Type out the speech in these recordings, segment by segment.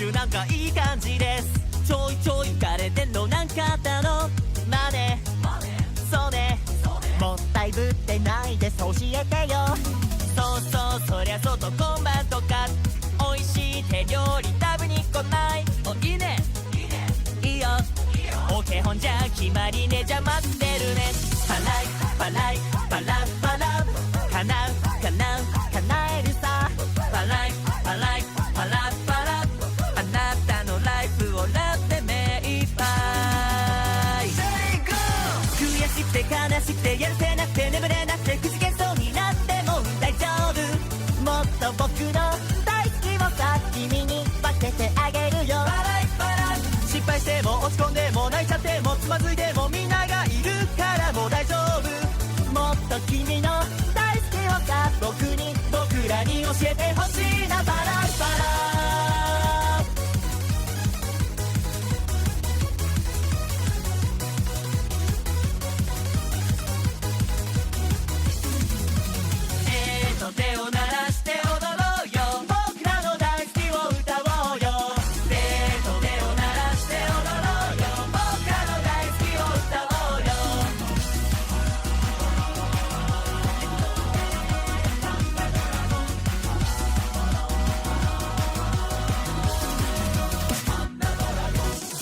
週なんかいい感じです。ちょいちょい浮かれてんのなんかあったの？マネそうね、もったいぶってないです、教えてよ。そうそう、そりゃ外今晩とか美味しい手料理食べに来ない？お、いいねいいよ、オーケー、ほんじゃ決まりね、じゃ待ってるね。パライパライパラパラ叶う叶う叶えるさ。パライパライパラパラ、あなたのライフをラブで目いっぱい。悔しくて悲しくてやるせなくて眠れなくてくじけそうになっても大丈夫。もっと僕の大好きをさ君に分けてあげるよ。パライパライ、失敗しても落ち込んでも泣いちゃってもつまずいてもみんながいるからもう大丈夫。もっと君の大好きをさ僕らに教えてほしいな。パライパラ、手を鳴らして踊ろうよ、僕らの大好きを歌おうよ。手を鳴らして踊ろうよ、僕らの大好きを歌おうよ。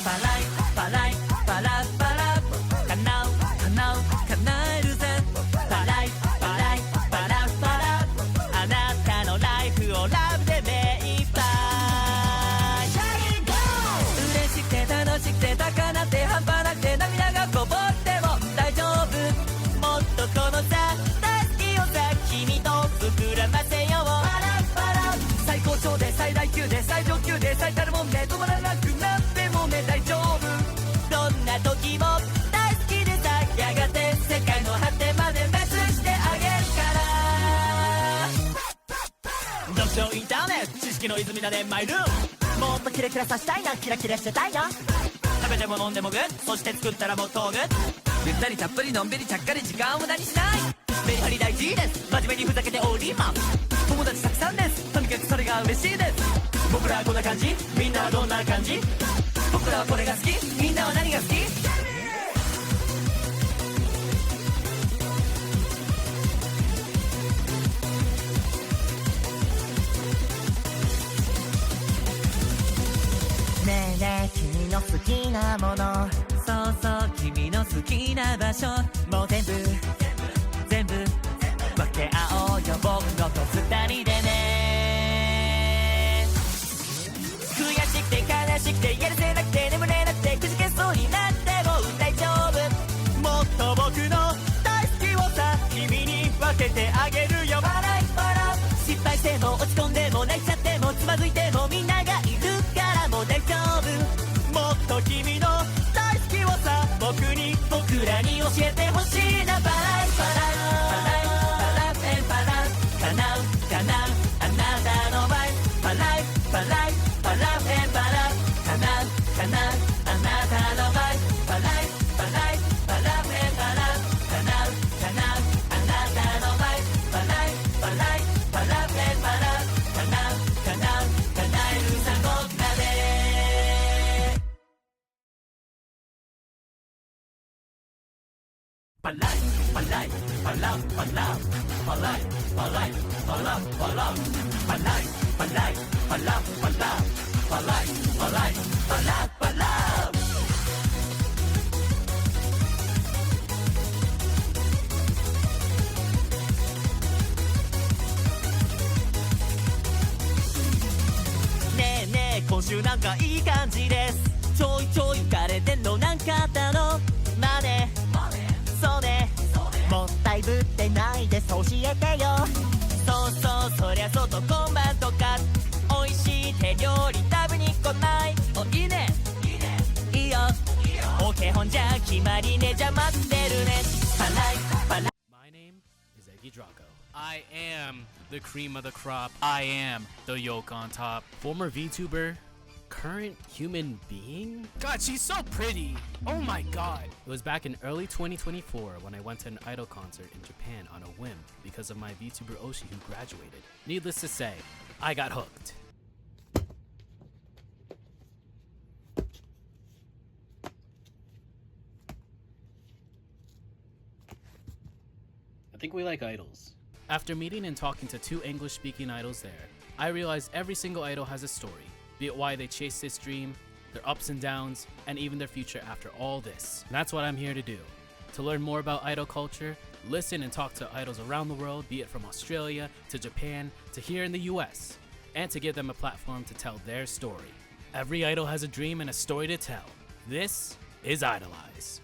パライパライパラパラ、叶う叶う叶えるぜ。パライパライパラパラ、あなたのライフをラブで目いっぱい。嬉しくて楽しくて高鳴って半端なくて涙がこぼっても大丈夫。もっとこのさ大好きをさ君と膨らませよう。パラパラ、最高潮で最大級で最上級で最たるもんで止まらなくなってもね大丈夫。どんな時も大好きでさ、やがて世界の果てまで滅してあげるから。読書インターネット知識の泉だねマイルーム、もっとキラキラさしたいな、キラキラしてたいな。食べても飲んでもグッ、そして作ったらもっとグッ、ゆったりたっぷりのんびりちゃっかり時間を無駄にしない。メリハリ大事です、真面目にふざけております。友達たくさんです、とにかくそれが嬉しいです。僕らはこんな感じ、みんなはどんな感じ？僕らはこれが好き、みんなは何が好き？ねえねえ君の好きなもの、そうそう君の好きな場所、もう全部分け合おうよ僕のと二人でね。悔しくて悲しくてやるせなくて眠れなくてくじけそうになっても大丈夫。もっと僕の大好きをさ君に分けてあげるよ。パライパラ、失敗しても落ち込んでも泣いちゃってもつまずいてもみんながいるからもう大丈夫。もっと君の大好きをさ僕らに教えてほしいな。パライパラパライパラペンパラ、叶う叶うあなたのバイ、パライパライパラペンパラ、叶う叶うあなたのバイ、パライパライパラペンパラ、叶う叶うあなたのバイ、パライパライパラペンパラ、叶う叶う叶えるさ僕らで。パライパライパラパラ、パライパライパラパラ、パライパライパラパラ、パライパライパラパラ。ねえねえ今週なんかいい感じです。ちょいちょい浮かれてんのなんかあったの？マネそうね、もったいぶってないです、教えてよ。そうそう、そりゃ外今晩とか美味しい手料理食べに来ない？お、いいねいいよ、オーケー、ほんじゃ決まりね、じゃ待ってるね。パライパライ。 My name is Eggy Draco. I am the cream of the crop. I am the yolk on top. Former VTuber, current human being? God, she's so pretty. Oh my god. It was back in early 2024 when I went to an idol concert in Japan on a whim because of my VTuber Oshi who graduated. Needless to say, I got hooked. I think we like idols. After meeting and talking to 2 English-speaking idols there, I realized every single idol has a story, be it why they chased this dream, their ups and downs, and even their future after all this. And that's what I'm here to do. To learn more about idol culture, listen and talk to idols around the world, be it from Australia to Japan to here in the US, and to give them a platform to tell their story. Every idol has a dream and a story to tell. This is IDOLEYEZ.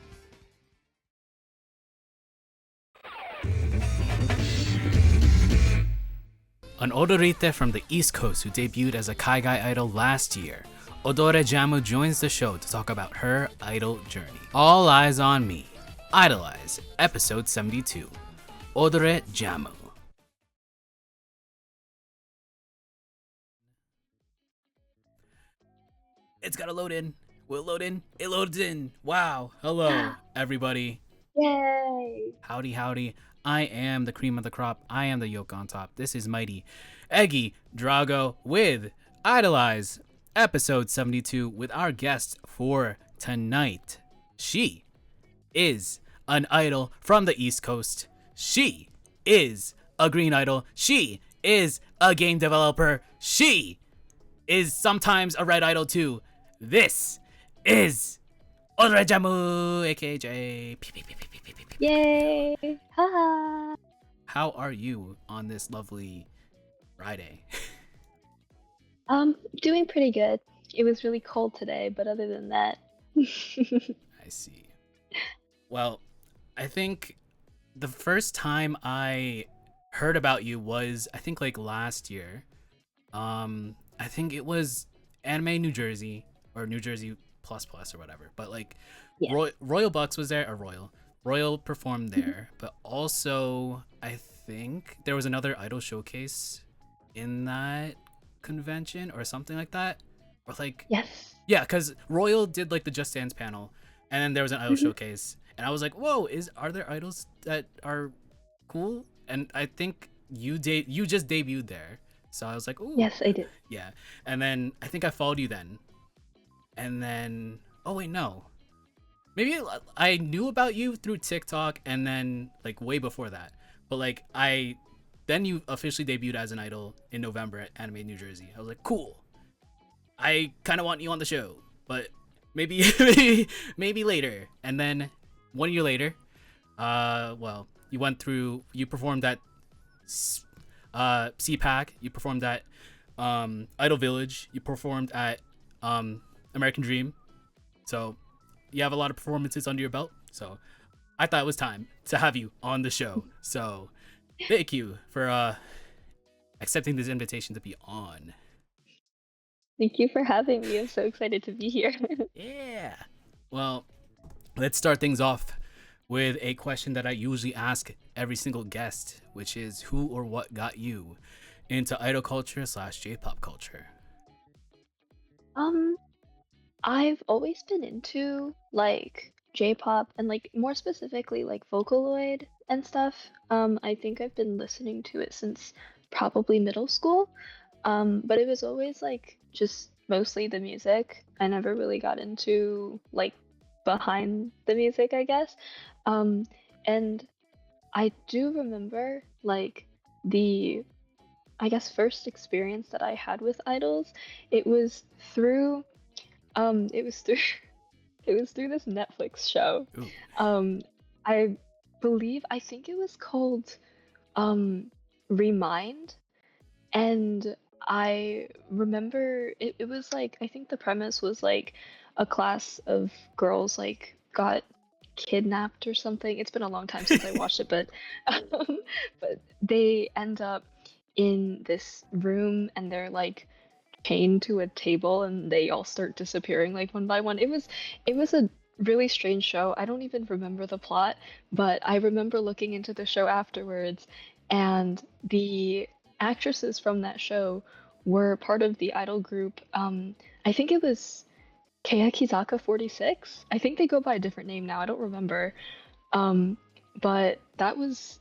An odorite from the East Coast who debuted as a kaigai idol last year, OdoreJamu joins the show to talk about her idol journey. All eyes on me. IDOLEYEZ, episode 72. OdoreJamu. It's gotta load in. Will it load in? It loads in. Wow. Hello, everybody. Yay! Howdy, howdy. I am the cream of the crop. I am the yolk on top. This is mighty Eggy Drago with IDOLEYEZ, episode 72, with our guest for tonight. She is an idol from the East Coast. She is a green idol. She is a game developer. She is sometimes a red idol too. This is OdoreJamu, aka Yay! Haha! How are you on this lovely Friday? Doing pretty good. It was really cold today, but other than that. I see. Well, I think the first time I heard about you was, I think, like last year. I think it was Anime New Jersey or New Jersey Plus Plus or whatever. But like, Yeah. Royal Bucks was there, or Royal performed there, but also I think there was another idol showcase in that convention or something like that. Or like, Yes. yeah, because Royal did like the Just Dance panel, and then there was an idol showcase, and I was like, whoa, are there idols that are cool? And I think you just debuted there, so I was like, ooh. Yes, I did. Yeah, and then I think I followed you then, and then, oh wait, no, maybe I knew about you through TikTok, and then like way before that, but like then you officially debuted as an idol in November at Anime New Jersey. I was like, cool, I kind of want you on the show, but maybe maybe later. And then 1 year later, well, you performed at CPAC, you performed at Idol Village, you performed at American Dream, so you have a lot of performances under your belt. So I thought it was time to have you on the show. So thank you for accepting this invitation to be on. Thank you for having me. I'm so excited to be here. Yeah. Well, let's start things off with a question that I usually ask every single guest, which is who or what got you into idol culture / J-pop culture? I've always been into like J-pop and like more specifically like Vocaloid and stuff. I think I've been listening to it since probably middle school. But it was always like just mostly the music. I never really got into like behind the music, I guess. And I do remember like the I guess first experience that I had with idols. It was through it was through it was through this Netflix show. Ooh. I I think it was called Remind, and I remember it was like I think the premise was like a class of girls like got kidnapped or something. It's been a long time since I watched it, but they end up in this room and they're like chained to a table and they all start disappearing like one by one. It was a really strange show. I don't even remember the plot, but I remember looking into the show afterwards, and the actresses from that show were part of the idol group. I think it was Kayakizaka 46. I think they go by a different name now. I don't remember. But that was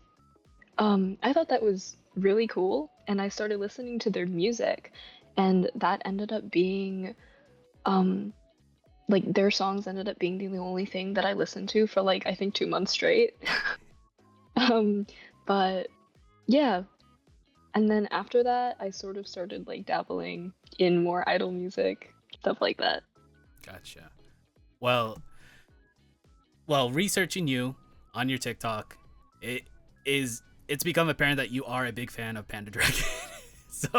I thought that was really cool, and I started listening to their music, and that ended up being like their songs ended up being the only thing that I listened to for like I think 2 months straight. But yeah, and then after that, I sort of started like dabbling in more idol music, stuff like that. Gotcha. Well, researching you on your TikTok, it it's become apparent that you are a big fan of Panda Dragon. So,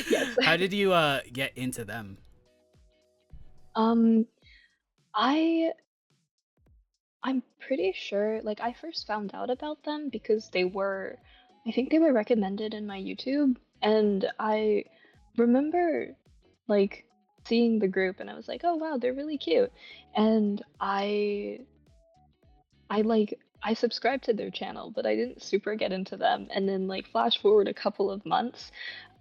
Yes. how did you get into them? Um, I I'm pretty sure like I first found out about them because I think they were recommended in my YouTube, and I remember like seeing the group and I was like, "Oh wow, they're really cute." And I subscribed to their channel, but I didn't super get into them. And then like flash forward a couple of months,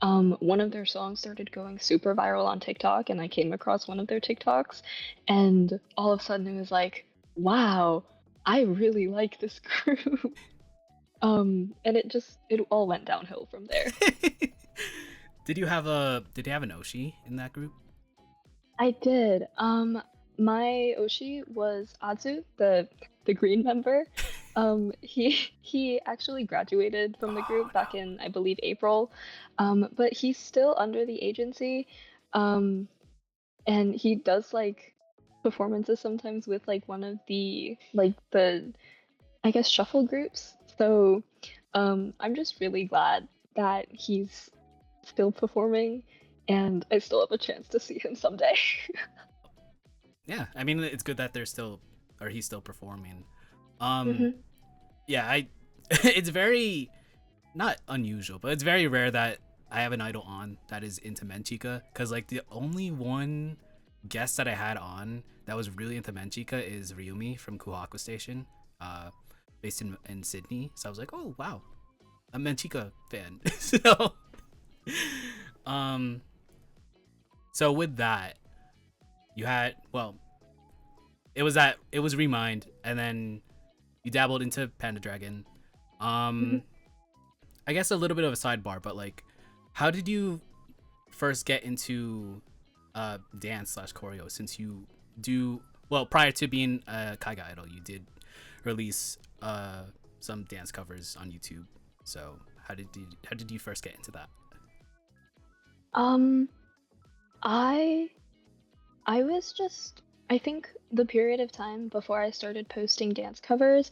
one of their songs started going super viral on TikTok, and I came across one of their TikToks, and all of a sudden it was like, wow, I really like this group. And it all went downhill from there. Did you have an Oshi in that group? I did. My Oshi was Azu, the green member. He actually graduated from the Oh group back no. in, I believe, April. But he's still under the agency. Um, and he does like performances sometimes with like one of the I guess shuffle groups. So, I'm just really glad that he's still performing, and I still have a chance to see him someday. Yeah, I mean it's good that they're still, or he's still performing. Um, Hmm. yeah, I it's very not unusual, but it's very rare that I have an idol on that is into Menchika, because like the only one guest that I had on that was really into Menchika is Ryumi from Kuhaku Station, uh, based in Sydney. So I was like, oh wow, a Menchika fan. So, um, so with that, you had it was Remind, and then you dabbled into Panda Dragon. Hmm. Um, I guess a little bit of a sidebar, but like, how did you first get into dance slash choreo? Since you do well prior to being a kaigai idol, you did release some dance covers on YouTube. So how did you first get into that? Um, I I was just I think the period of time before I started posting dance covers,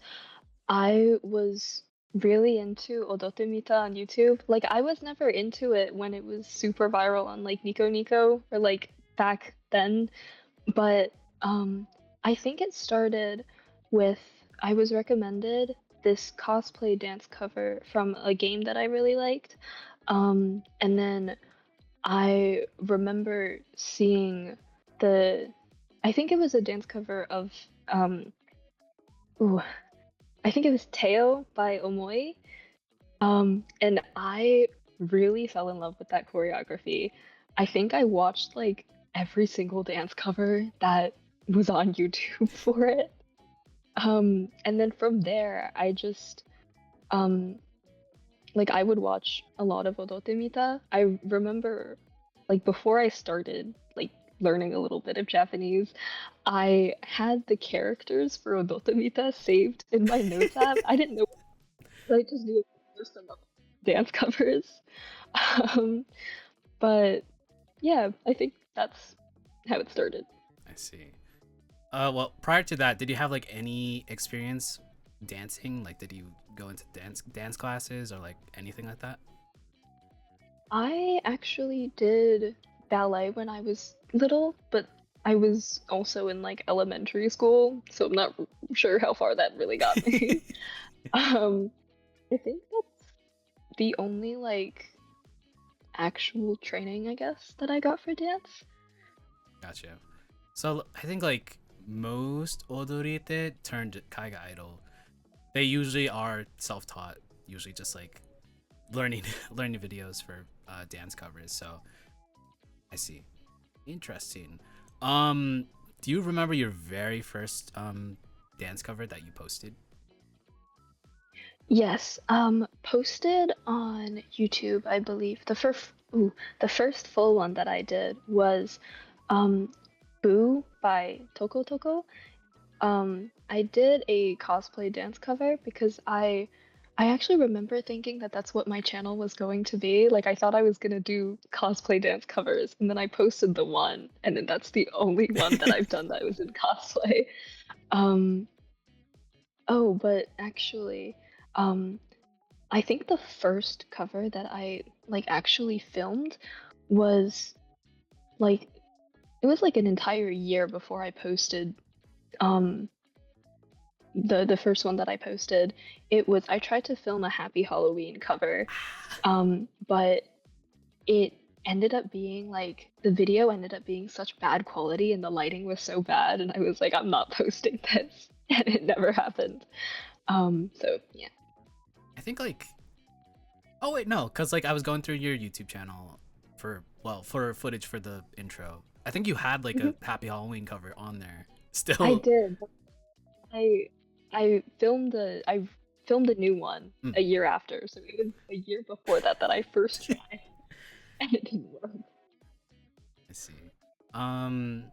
I was really into Odote Mita on YouTube. Like I was never into it when it was super viral on like Nico Nico or like back then, but I think it started with I was recommended this cosplay dance cover from a game that I really liked. And then I remember seeing the I think it was a dance cover of um ooh, I think it was Teo by Omoi. And I really fell in love with that choreography. I think I watched like every single dance cover that was on YouTube for it. And then from there, I just um like I would watch a lot of Odote Mita. I remember like before I started like learning a little bit of Japanese, I had the characters for Odote Mita saved in my notes app. I didn't know, I just knew there's some dance covers. Um, but yeah, I think that's how it started. I see. Well, prior to that, did you have like any experience dancing? Like, did you go into dance classes or like anything like that? I actually did ballet when I was little, but I was also in like elementary school, so I'm not sure how far that really got me. Um, I think that's the only like actual training, I guess, that I got for dance. Gotcha. So I think like most odorite turned kaiga idol, they usually are self-taught. Usually just like learning learning videos for dance covers. So I see. Interesting. Do you remember your very first dance cover that you posted? Yes, posted on YouTube, I believe. The first full one that I did was um Boo by Toko Toko. I did a cosplay dance cover because I I actually remember thinking that that's what my channel was going to be. Like, I thought I was gonna do cosplay dance covers, and then I posted the one, and then that's the only one that I've done that was in cosplay. Um, oh, but actually, um, I think the first cover that I like actually filmed was like it was like an entire year before I posted um the first one that I posted. It was I tried to film a Happy Halloween cover, but it ended up being like the video ended up being such bad quality and the lighting was so bad and I was like I'm not posting this and it never happened. So yeah. I think like, oh wait, no, because like I was going through your YouTube channel for, well, for footage for the intro. I think you had like Mhm. a Happy Halloween cover on there. I Still. did. I I filmed a new one Mm, a year after, so it was a year before that that I first tried and it didn't work. I see. Um,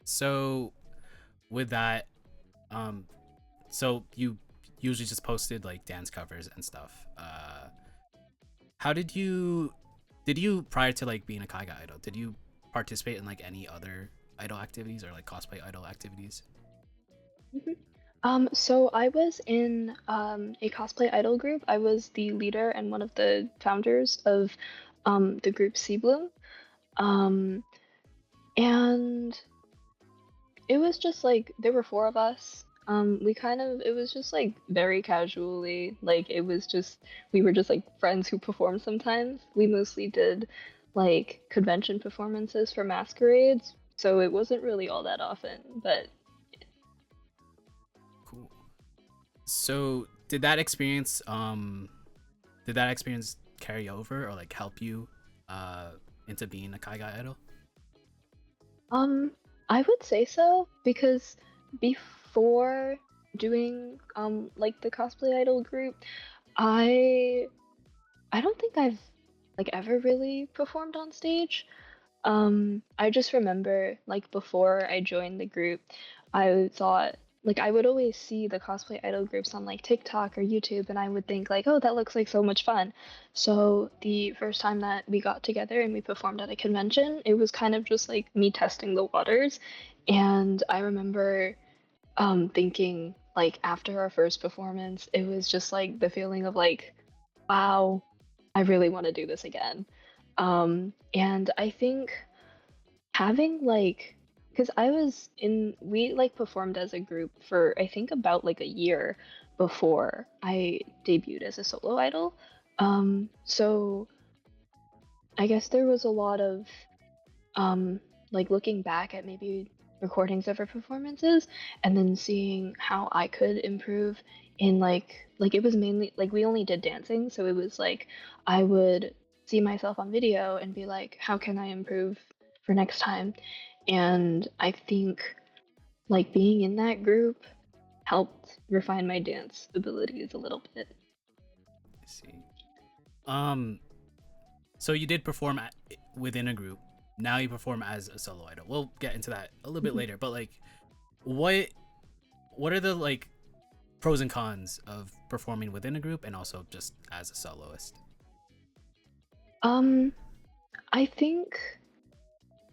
so with that, um, so you usually just posted like dance covers and stuff. How did you prior to like being a kaigai idol, did you participate in like any other idol activities or like cosplay idol activities? Mhm. So I was in a cosplay idol group. I was the leader and one of the founders of the group Sea Bloom. Um, and it was just like there were four of us. We kind of it was just like very casually, like it was just we were just like friends who performed sometimes. We mostly did like convention performances for masquerades, so it wasn't really all that often, but Cool. So did that experience carry over or like help you uh into being a kaigai idol? um I would say so because before doing like the cosplay idol group, I I don't think I've like ever really performed on stage. I just remember like before I joined the group, I thought like I would always see the cosplay idol groups on like TikTok or YouTube and I would think like, "Oh, that looks like so much fun." So the first time that we got together and we performed at a convention, it was kind of just like me testing the waters. And I remember thinking like after our first performance, it was just like the feeling of like, "Wow, I really want to do this again." And I think having like because I was in we like performed as a group for I think about like a year before I debuted as a solo idol. So I guess there was a lot of um like looking back at maybe recordings of our performances and then seeing how I could improve in like it was mainly like we only did dancing, so it was like I would see myself on video and be like, how can I improve for next time? And I think like being in that group helped refine my dance abilities a little bit. I see. Um, so you did perform within a group. Now you perform as a solo idol. We'll get into that a little bit later. But like, what what are the like pros and cons of performing within a group and also just as a soloist? um I think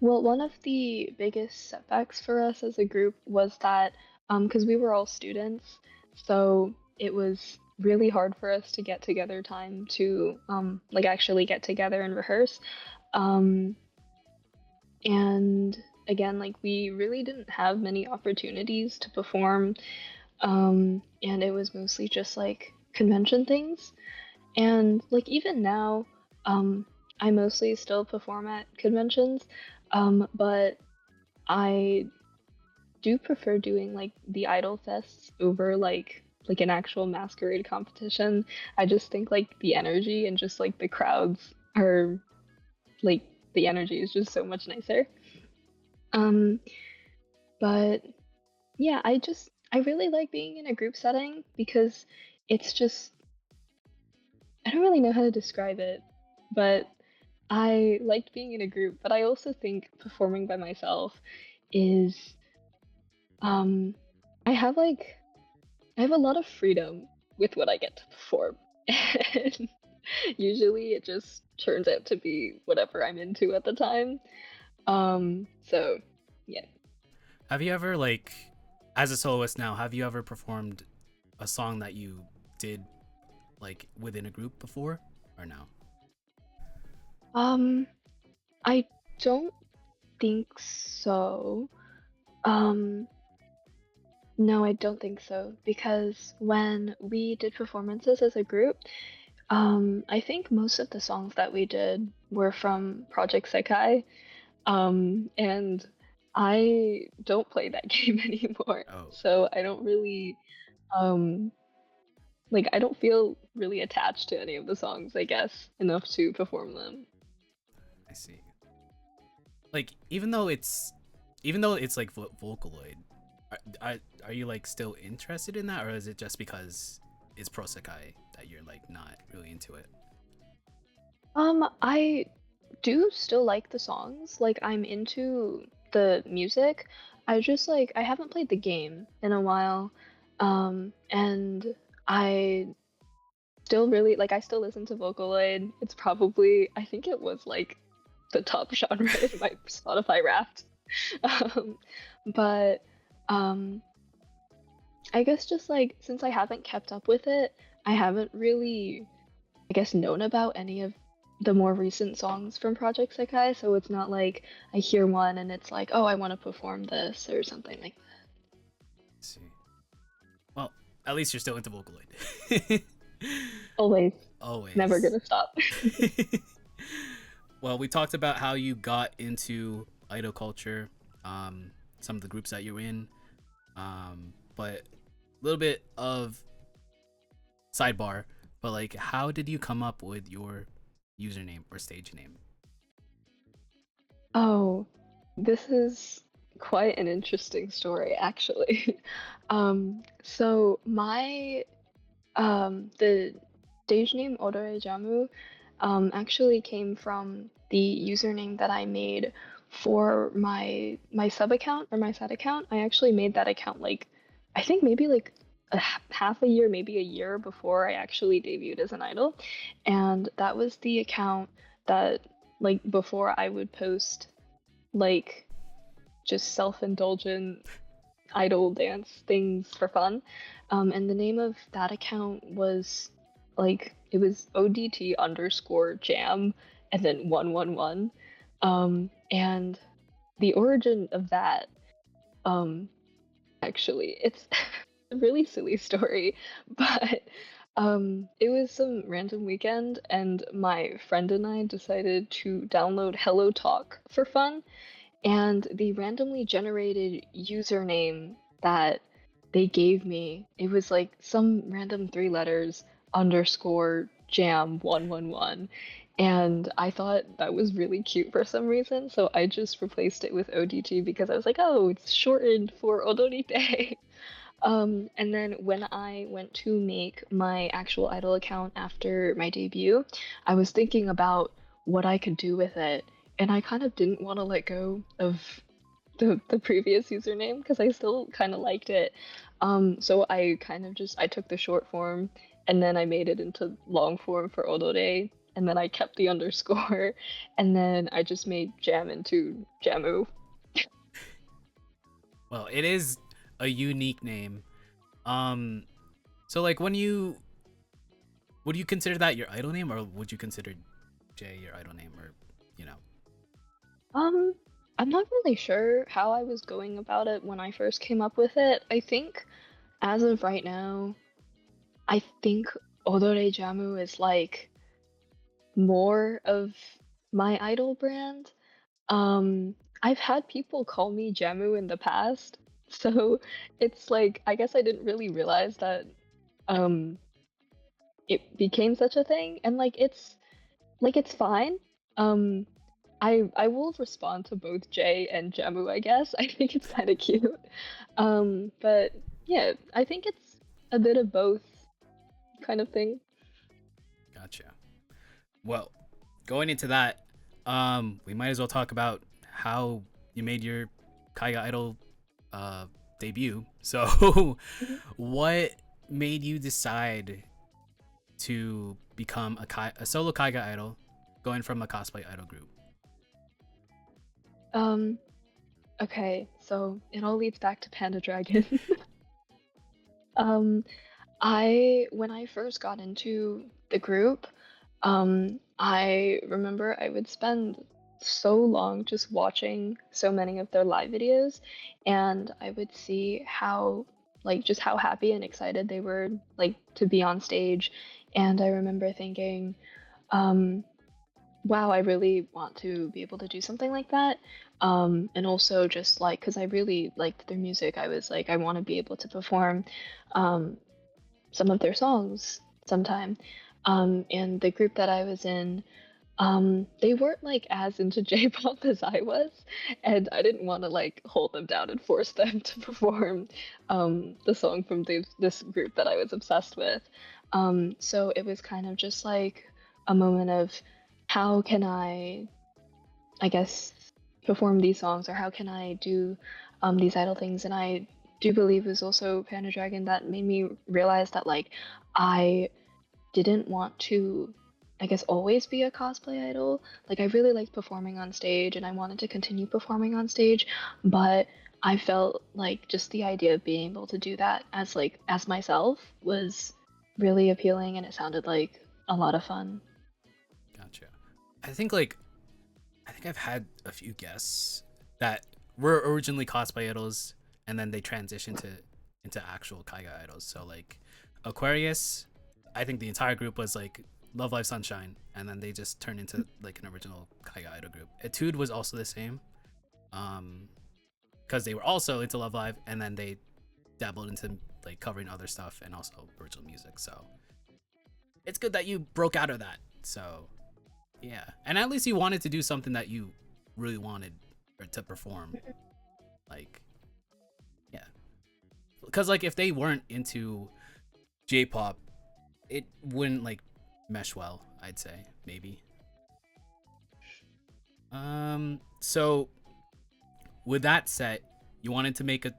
well, one of the biggest setbacks for us as a group was that, because we were all students, so it was really hard for us to get together time to, like actually get together and rehearse. Um, and again, like we really didn't have many opportunities to perform, and it was mostly just like convention things. And like even now, I mostly still perform at conventions, but I do prefer doing like the idol fests over like an actual masquerade competition. I just think like the energy and just like the crowds are like the energy is just so much nicer. Um, but yeah, I really like being in a group setting because it's just I don't really know how to describe it, but I liked being in a group, but I also think performing by myself is um I have like I have a lot of freedom with what I get to perform. And usually it just turns out to be whatever I'm into at the time. So yeah. Have you ever, like, as a soloist now, have you ever performed a song that you did like within a group before, or no? Um, I don't think so. Um, no, I don't think so because when we did performances as a group, I think most of the songs that we did were from Project Sekai. And I don't play that game anymore, Oh, so I don't really um like I don't feel really attached to any of the songs, I guess, enough to perform them. I see. Like, even though it's like Vocaloid, are you like still interested in that, or is it just because it's Pro Sekai that you're like not really into it? I do still like the songs. Like I'm into the music. I just like I haven't played the game in a while. And I still really like I still listen to Vocaloid. It's probably I think it was like the top genre in my Spotify Wrapped. Um, but um I guess just like since I haven't kept up with it, I haven't really I guess known about any of the more recent songs from Project Sekai, so it's not like I hear one and it's like, oh, I want to perform this or something like Let's see. Well, at least you're still into Vocaloid. always, Always. never gonna stop. Well, we talked about how you got into idol culture, some of the groups that you're in, but a little bit of sidebar. But like, how did you come up with your username or stage name? Oh, this is quite an interesting story, actually. So my the stage name OdoreJamu actually came from the username that I made for my sub account or my set account. I actually made that account like I think maybe like half a year, maybe a year before I actually debuted as an idol, and that was the account that like before I would post like just self-indulgent idol dance things for fun. And the name of that account was like it was ODT underscore jam and then 111. And the origin of that, um, actually, it's a really silly story, but it was some random weekend, and my friend and I decided to download Hello Talk for fun, and the randomly generated username that they gave me, it was like some random three letters underscore jam 111. And I thought that was really cute for some reason, so I just replaced it with ODT because I was like, oh, it's shortened for odorite. And then when I went to make my actual idol account after my debut, I was thinking about what I could do with it, and I kind of didn't want to let go of the previous username because I still kind of liked it. So I kind of just I took the short form and then I made it into long form for Odore, and then I kept the underscore, and then I just made Jam into Jamu. Well, it is a unique name. So like, when you would you consider that your idol name, or would you consider Jay your idol name, or you know? I'm not really sure how I was going about it when I first came up with it. I think as of right now, I think OdoreJamu is like more of my idol brand. I've had people call me Jamu in the past, so it's like I guess I didn't really realize that um it became such a thing, and like it's fine. Um I will respond to both Jay and Jamu, I guess. I think it's kind of cute. But yeah, I think it's a bit of both kind of thing. Gotcha. Well, going into that, we might as well talk about how you made your Kaiga Idol debut. So, Mhm. what made you decide to become a solo kaigai idol, going from a cosplay idol group? Okay, so it all leads back to Panda Dragon. Um, when I first got into the group, I remember I would spend so long just watching so many of their live videos, and I would see how just how happy and excited they were like to be on stage, and I remember thinking, um, wow, I really want to be able to do something like that. And also just like because I really liked their music, I was like, I want to be able to perform um, some of their songs sometime. And the group that I was in, they weren't like as into J-pop as I was, and I didn't want to like hold them down and force them to perform the song from this group that I was obsessed with. So it was kind of just like a moment of how can I guess, perform these songs, or how can I do these idol things? And I do believe it was also Panda Dragon that made me realize that like I didn't want to, I guess, always be a cosplay idol. Like I really liked performing on stage, and I wanted to continue performing on stage, but I felt like just the idea of being able to do that as myself was really appealing, and it sounded like a lot of fun. Gotcha. I think like I think I've had a few guests that were originally cosplay idols and then they transitioned into actual kaigai idols. So like Aquarius, I think the entire group was like Love Live Sunshine, and then they just turned into like an original kaigai idol group. Etude was also the same, because they were also into Love Live, and then they dabbled into like covering other stuff and also original music. So it's good that you broke out of that. So yeah, and at least you wanted to do something that you really wanted to perform. Like, yeah, because like if they weren't into J-pop, it wouldn't like mesh well. I'd say maybe. So with that said, you wanted to make a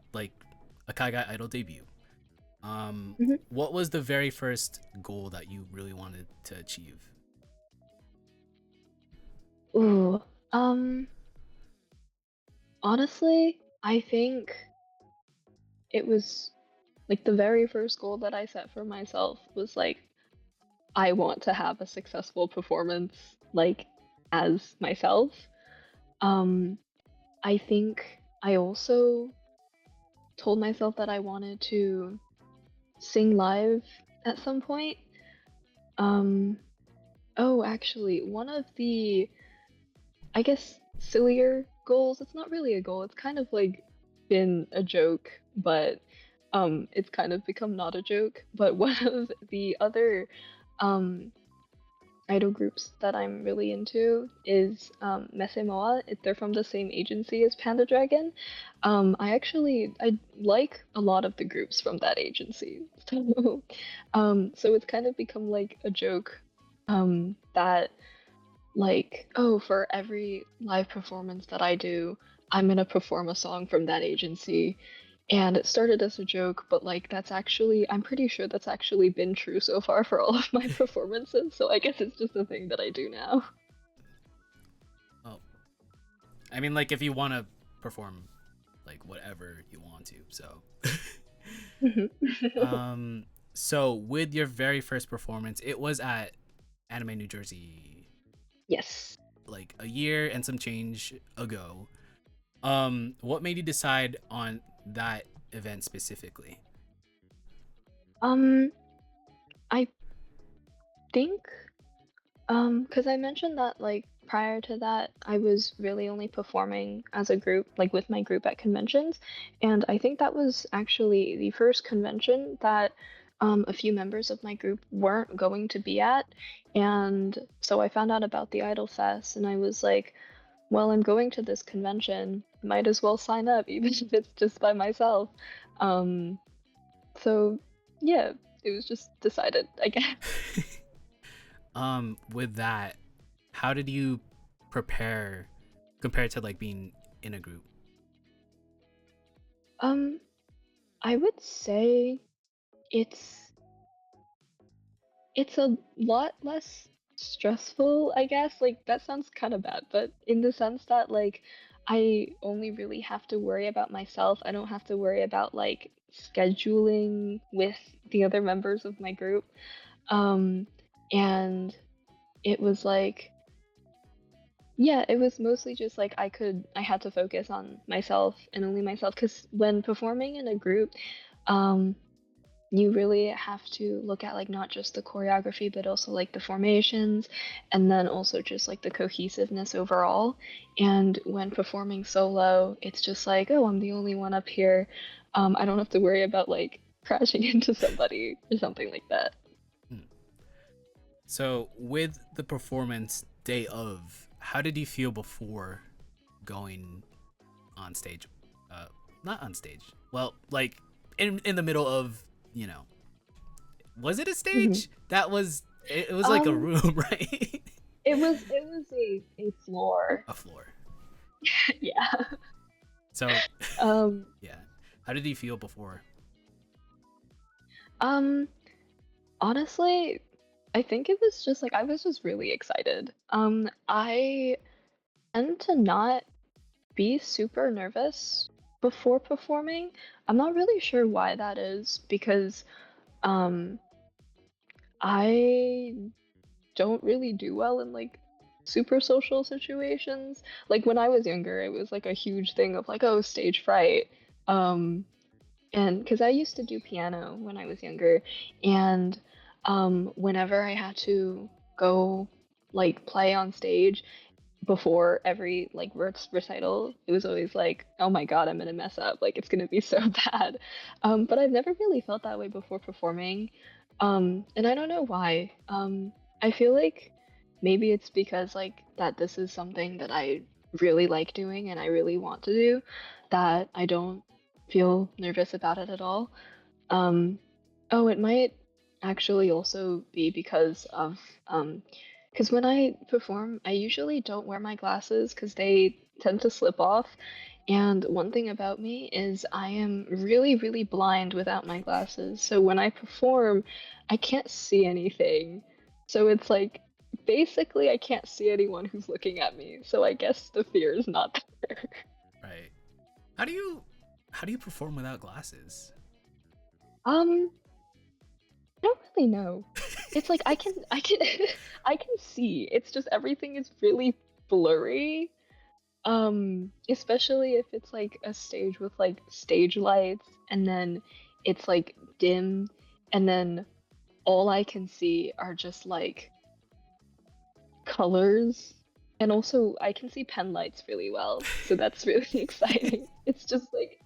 kaigai idol debut. Mhm. What was the very first goal that you really wanted to achieve? Ooh, um, honestly, I think it was like the very first goal that I set for myself was like I want to have a successful performance like as myself. Um, I think I also told myself that I wanted to sing live at some point. Um, oh, actually, one of the I guess sillier goals. It's not really a goal. It's kind of like been a joke, but it's kind of become not a joke. But one of the other um idol groups that I'm really into is Mesemoa. They're from the same agency as Panda Dragon. I like a lot of the groups from that agency. So it's kind of become like a joke that like, oh, for every live performance that I do, I'm gonna perform a song from that agency. And it started as a joke, but like I'm pretty sure that's actually been true so far for all of my performances. So I guess it's just a thing that I do now. Oh, I mean, like if you want to perform like whatever you want to. So, so with your very first performance, it was at Anime New Jersey, Yes. like a year and some change ago. What made you decide on that event specifically? Um, I think because I mentioned that like prior to that, I was really only performing as a group, like with my group at conventions, and I think that was actually the first convention that a few members of my group weren't going to be at, and so I found out about the Idol Fest, and I was like, well, I'm going to this convention, might as well sign up, even if it's just by myself. Um, so yeah, it was just decided, I guess. With that, how did you prepare compared to like being in a group? Um, I would say it's it's a lot less stressful, I guess. Like that sounds kind of bad, but in the sense that like I only really have to worry about myself. I don't have to worry about like scheduling with the other members of my group. Um and it was like yeah, it was mostly just like I had to focus on myself and only myself cuz when performing in a group, um you really have to look at like not just the choreography but also like the formations and then also just like the cohesiveness overall. And when performing solo, it's just like, oh, I'm the only one up here. I don't have to worry about like crashing into somebody or something like that. Hmm. So with the performance day of, how did you feel before going on stage? Not on stage. Well, like in the middle of, you know, was it a Mhm. stage? That was it was like a um room, right? it was a floor. A floor. Yeah. So um yeah. How did you feel before? um Honestly, I think it was just like I was just really excited. I tend to not be super nervous before performing. I'm not really sure why that is because um I don't really do well in like super social situations. Like when I was younger, it was like a huge thing of like, oh, stage fright. Um and because I used to do piano when I was younger, and whenever I had to go like play on stage before every like recital, it was always like, oh my god, I'm gonna mess up, like it's gonna be so bad. But I've never really felt that way before performing, and I don't know why. I feel like maybe it's because like that this is something that I really like doing and I really want to do, that I don't feel nervous about it at all. Um, oh, it might actually also be because when I perform, I usually don't wear my glasses because they tend to slip off. And one thing about me is I am really, really blind without my glasses. So when I perform, I can't see anything. So it's like basically I can't see anyone who's looking at me. So I guess the fear is not there. Right. How do you how do you perform without glasses? Um, I don't really know. It's like I can I can see. It's just everything is really blurry. Especially if it's like a stage with like stage lights and then it's like dim and then all I can see are just like colors. And also I can see pen lights really well. So that's really exciting. It's just like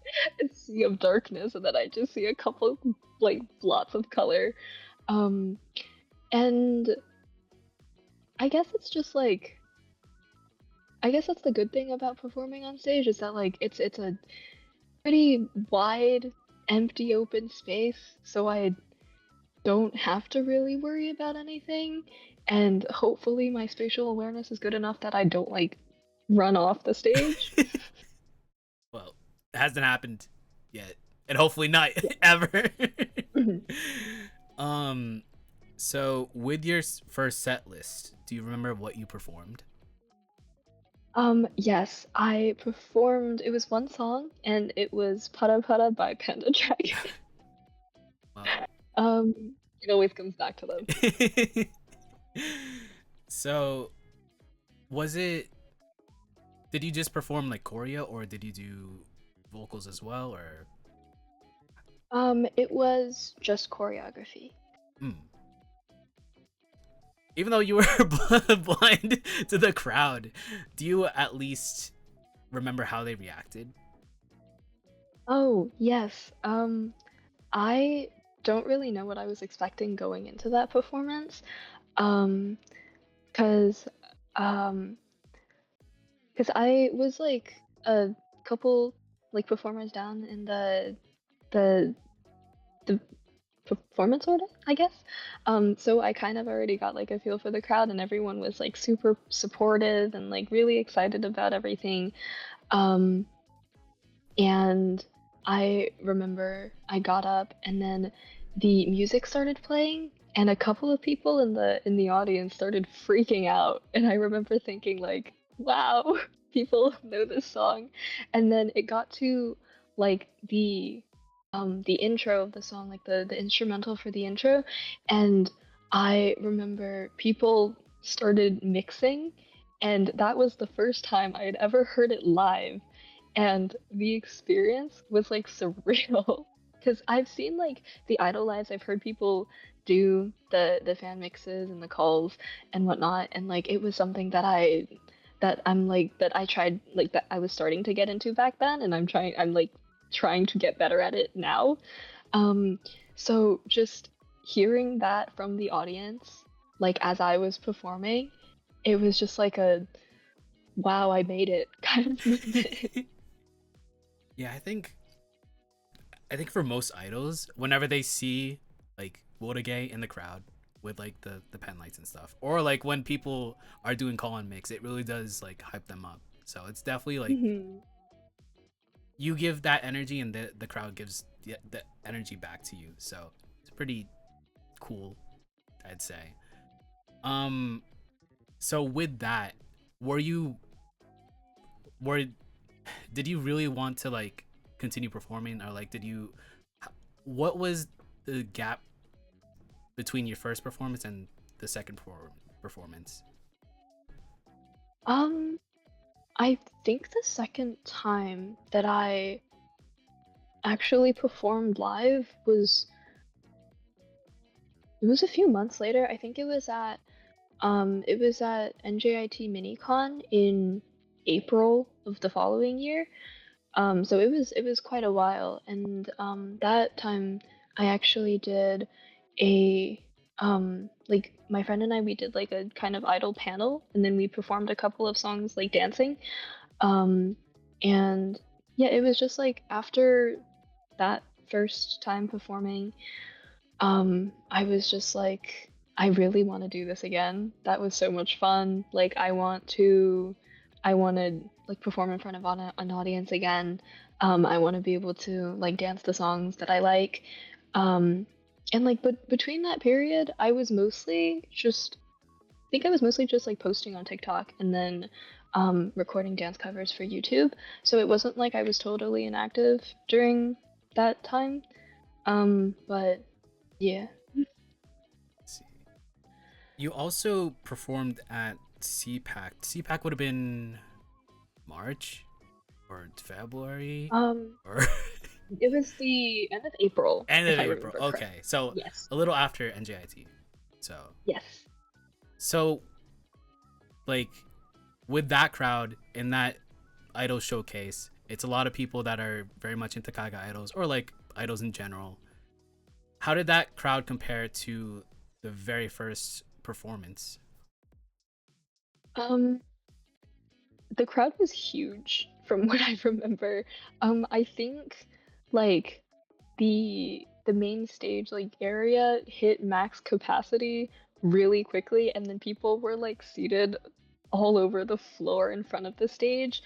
a sea of darkness and then I just see a couple like blots of color. Um and I guess it's just like I guess that's the good thing about performing on stage is that like it's a pretty wide, empty, open space, so I don't have to really worry about anything. And hopefully, my spatial awareness is good enough that I don't like run off the stage. Well, it hasn't happened yet, and hopefully not Yeah. ever. Mhm. um, so with your first set list, do you remember what you performed? Yes, I performed. It was one song, and it was "Pada Pada" by Panda Dragon. Well, It always comes back to them. so was it? Did you just perform like choreo, or did you do vocals as well, or? It was just choreography. Hmm. Even though you were blind to the crowd, do you at least remember how they reacted? Oh, yes. I don't really know what I was expecting going into that performance. Um, 'cause um, 'cause I was like a couple like performers down in the the performance order, I guess. So I kind of already got like a feel for the crowd and everyone was like super supportive and like really excited about everything. Um, And I remember I got up and then the music started playing and a couple of people in the audience started freaking out, and I remember thinking like, wow, people know this song. And then it got to like the intro of the song, like the instrumental for the intro, and I remember people started mixing, and that was the first time I had ever heard it live, and the experience was like surreal. Because I've seen like the IDOLEYEZ, I've heard people do the fan mixes and the calls and whatnot, and like it was something that I tried, like that I was starting to get into back then, and I'm like trying to get better at it now. Um, so just hearing that from the audience, like as I was performing, it was just like a wow, I made it kind of moment. Yeah, I think for most idols, whenever they see like OdoreJamu in the crowd with like the pen lights and stuff, or like when people are doing call and mix, it really does like hype them up. So it's definitely like Mhm. you give that energy and the crowd gives the energy back to you. So it's pretty cool, I'd say. Um, so with that, were you were did you really want to like continue performing, or like did you what was the gap between your first performance and the second performance? Um, I think the second time that I actually performed live was it was a few months later. I think it was at NJIT MiniCon in April of the following year. So it was quite a while, and that time I actually did a like my friend and I, we did like a kind of idol panel, and then we performed a couple of songs like dancing. Um, and yeah, it was just like after that first time performing, I was just like, I really want to do this again. That was so much fun. Like I want to like perform in front of an audience again. I want to be able to like dance the songs that I like. Um, and like, but between that period, I think I was mostly just like posting on TikTok and then recording dance covers for YouTube. So it wasn't like I was totally inactive during that time. But yeah. Let's see. You also performed at CPAC. CPAC would have been March or February Um, or it was the end of April, end if of I April. remember correctly. Okay, so Yes. a little after NJIT. So Yes. so like with that crowd in that idol showcase, it's a lot of people that are very much into kaigai idols or like idols in general. How did that crowd compare to the very first performance? Um, the crowd was huge from what I remember. I think like the main stage like area hit max capacity really quickly, and then people were like seated all over the floor in front of the stage.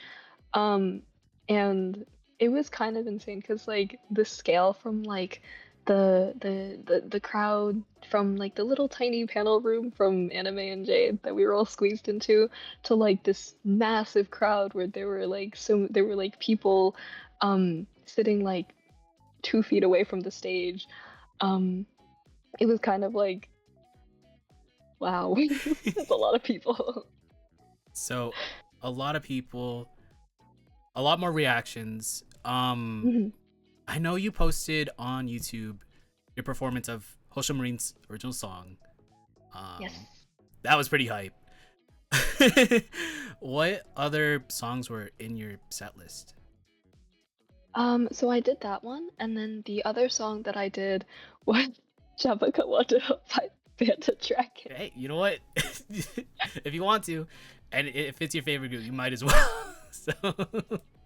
Um, and it was kind of insane because like the scale from like the crowd from like the little tiny panel room from Anime and Jade that we were all squeezed into to like this massive crowd where there were like people sitting like 2 feet away from the stage. Um, it was kind of like wow, that's a lot of people. So a lot of people, a lot more reactions. Mhm. I know you posted on YouTube your performance of Hosho Marine's original song. Um, Yes. that was pretty hype. What other songs were in your set list? So I did that one, and then the other song that I did was Shabaka Wado by Banta Dragon. Hey, you know what? If you want to, and if it's your favorite group, you might as well. So,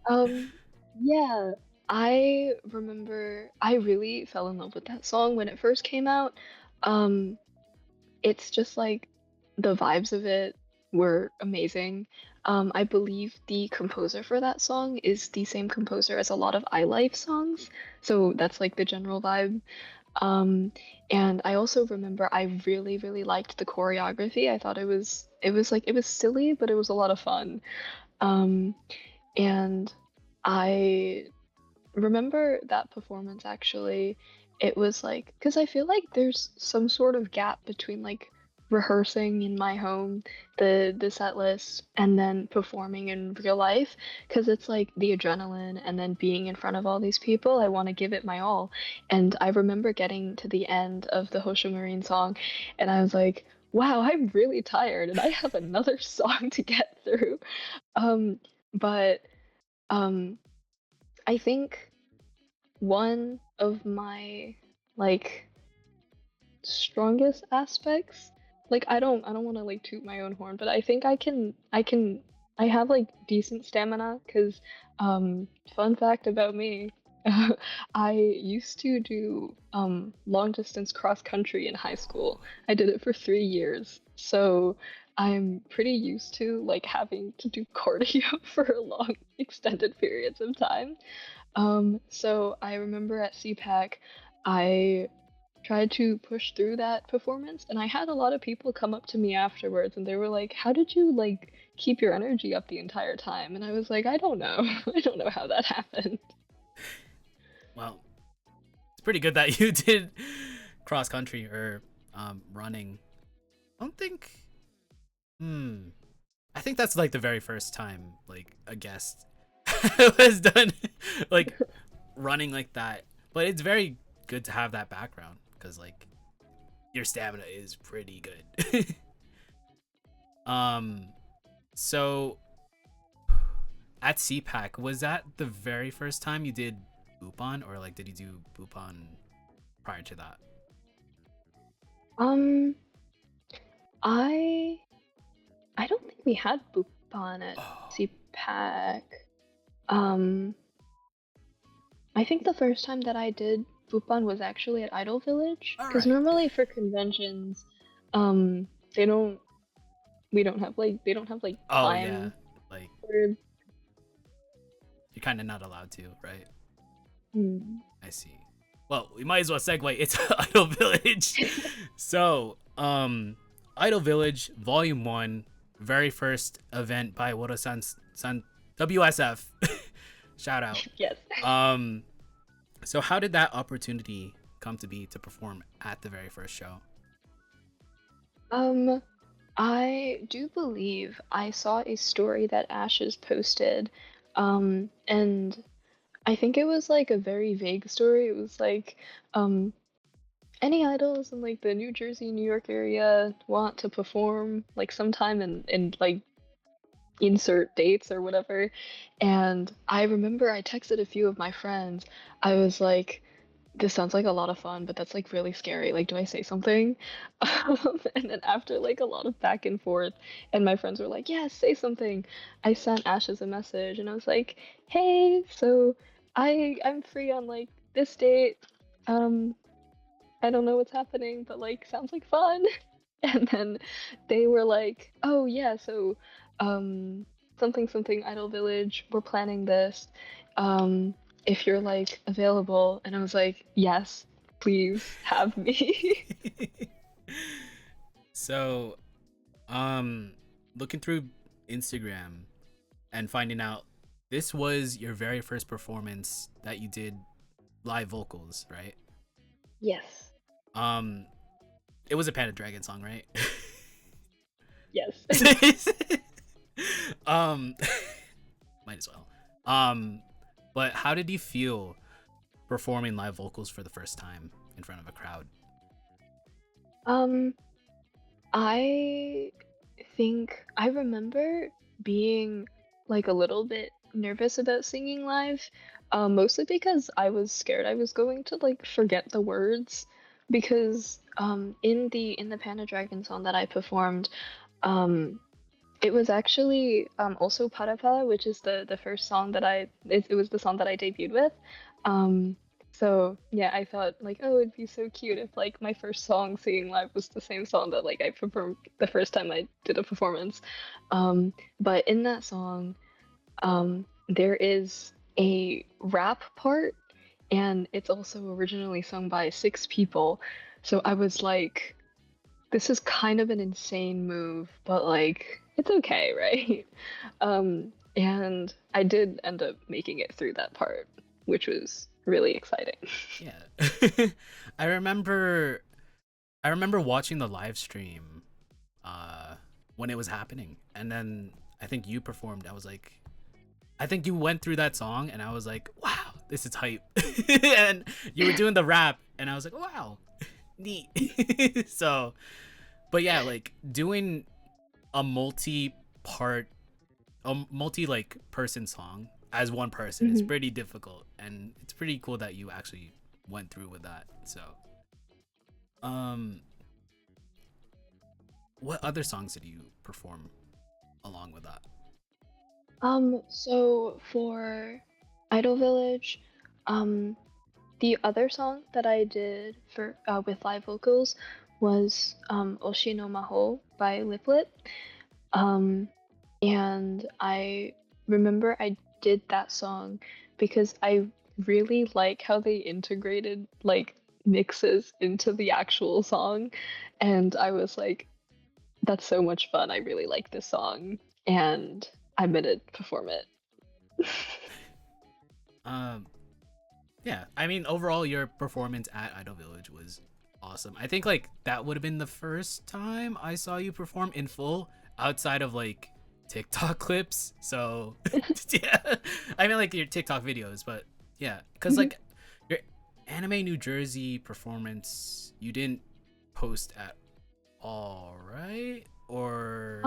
Um, yeah, I remember I really fell in love with that song when it first came out. Um, it's just like the vibes of it were amazing. I believe the composer for that song is the same composer as a lot of iLife songs, so that's like the general vibe. Um, and I also remember I really, really liked the choreography. I thought it was silly, but it was a lot of fun. Um, and I remember that performance actually. It was like, because I feel like there's some sort of gap between like rehearsing in my home the set list and then performing in real life, because it's like the adrenaline and then being in front of all these people. I want to give it my all. And I remember getting to the end of the Hosho Marine song and I was like, wow, I'm really tired and I have another song to get through. um but um I think one of my like strongest aspects, like I don't want to like toot my own horn, but I think I have like decent stamina because fun fact about me, I used to do long distance cross country in high school. I did it for 3 years. So I'm pretty used to like having to do cardio for long extended periods of time. So I remember at CPAC, I tried to push through that performance, and I had a lot of people come up to me afterwards, and they were like, "How did you like keep your energy up the entire time?" And I was like, "I don't know. I don't know how that happened." Well, it's pretty good that you did cross country or running. I don't think. I think that's like the very first time like a guest was done like running like that. But it's very good to have that background because like your stamina is pretty good. um, so at CPAC, was that the very first time you did Bupan, or like did you do Bupan prior to that? Um, I I don't think we had Bupan at Oh, CPAC. Um, I think the first time that I did Bupan was actually at Idol Village, all because right. normally for conventions, um, they don't they don't have like Oh yeah, time like for. you're kind of not allowed to, right? Hmm. I see. Well, we might as well segue. It's Idol Village. So, Idol Village Volume 1, very first event by San WSF. Shout out. Yes. Um, so how did that opportunity come to be to perform at the very first show? Um, I do believe I saw a story that Ashes posted, and I think it was like a very vague story. It was like, um, any idols in like the New Jersey, New York area want to perform like sometime in like insert dates or whatever. And I remember I texted a few of my friends. I was like, this sounds like a lot of fun, but that's like really scary. Like, do I say something? And then after like a lot of back and forth, and my friends were like, yes, say something. I sent Ashes a message and I was like, hey, so I'm free on like this date. Um, I don't know what's happening, but like sounds like fun. And then they were like, "Oh yeah, so um something something Idol Village, we're planning this. If you're like available." And I was like, "Yes, please have me." So, um, looking through Instagram and finding out this was your very first performance that you did live vocals, right? Yes. Um, it was a Panda Dragon song, right? Yes. um, might as well. Um, but how did you feel performing live vocals for the first time in front of a crowd? Um I think I remember being like a little bit nervous about singing live, mostly because I was scared I was going to like forget the words. Because in the Panda Dragon song that I performed, um, it was actually also Para, which is the first song that it was the song that I debuted with. Um, so yeah, I thought like, oh, it'd be so cute if like my first song singing live was the same song that like I performed the first time I did a performance. But in that song, there is a rap part, and it's also originally sung by 6 people. So I was like, this is kind of an insane move, but like it's okay, right? And I did end up making it through that part, which was really exciting. Yeah. I remember watching the live stream when it was happening, and then I think you performed. I think you went through that song, and I was like, wow, this is hype. And you were doing the rap, and I was like, wow, neat. So, but yeah, like doing a multi like person song as one person is pretty difficult, and it's pretty cool that you actually went through with that. So, um, what other songs did you perform along with that? So for Idol Village, um, the other song that I did for with live vocals was Oshi no Maho by Liplet. Um, and I remember I did that song because I really like how they integrated like mixes into the actual song, and I was like, that's so much fun. I really like this song, and I'm gonna perform it. Um, yeah, I mean, overall, your performance at Idol Village was awesome. I think like that would have been the first time I saw you perform in full outside of like TikTok clips. So yeah, I mean like your TikTok videos, but yeah, because like your Anime New Jersey performance, you didn't post at all, right? Or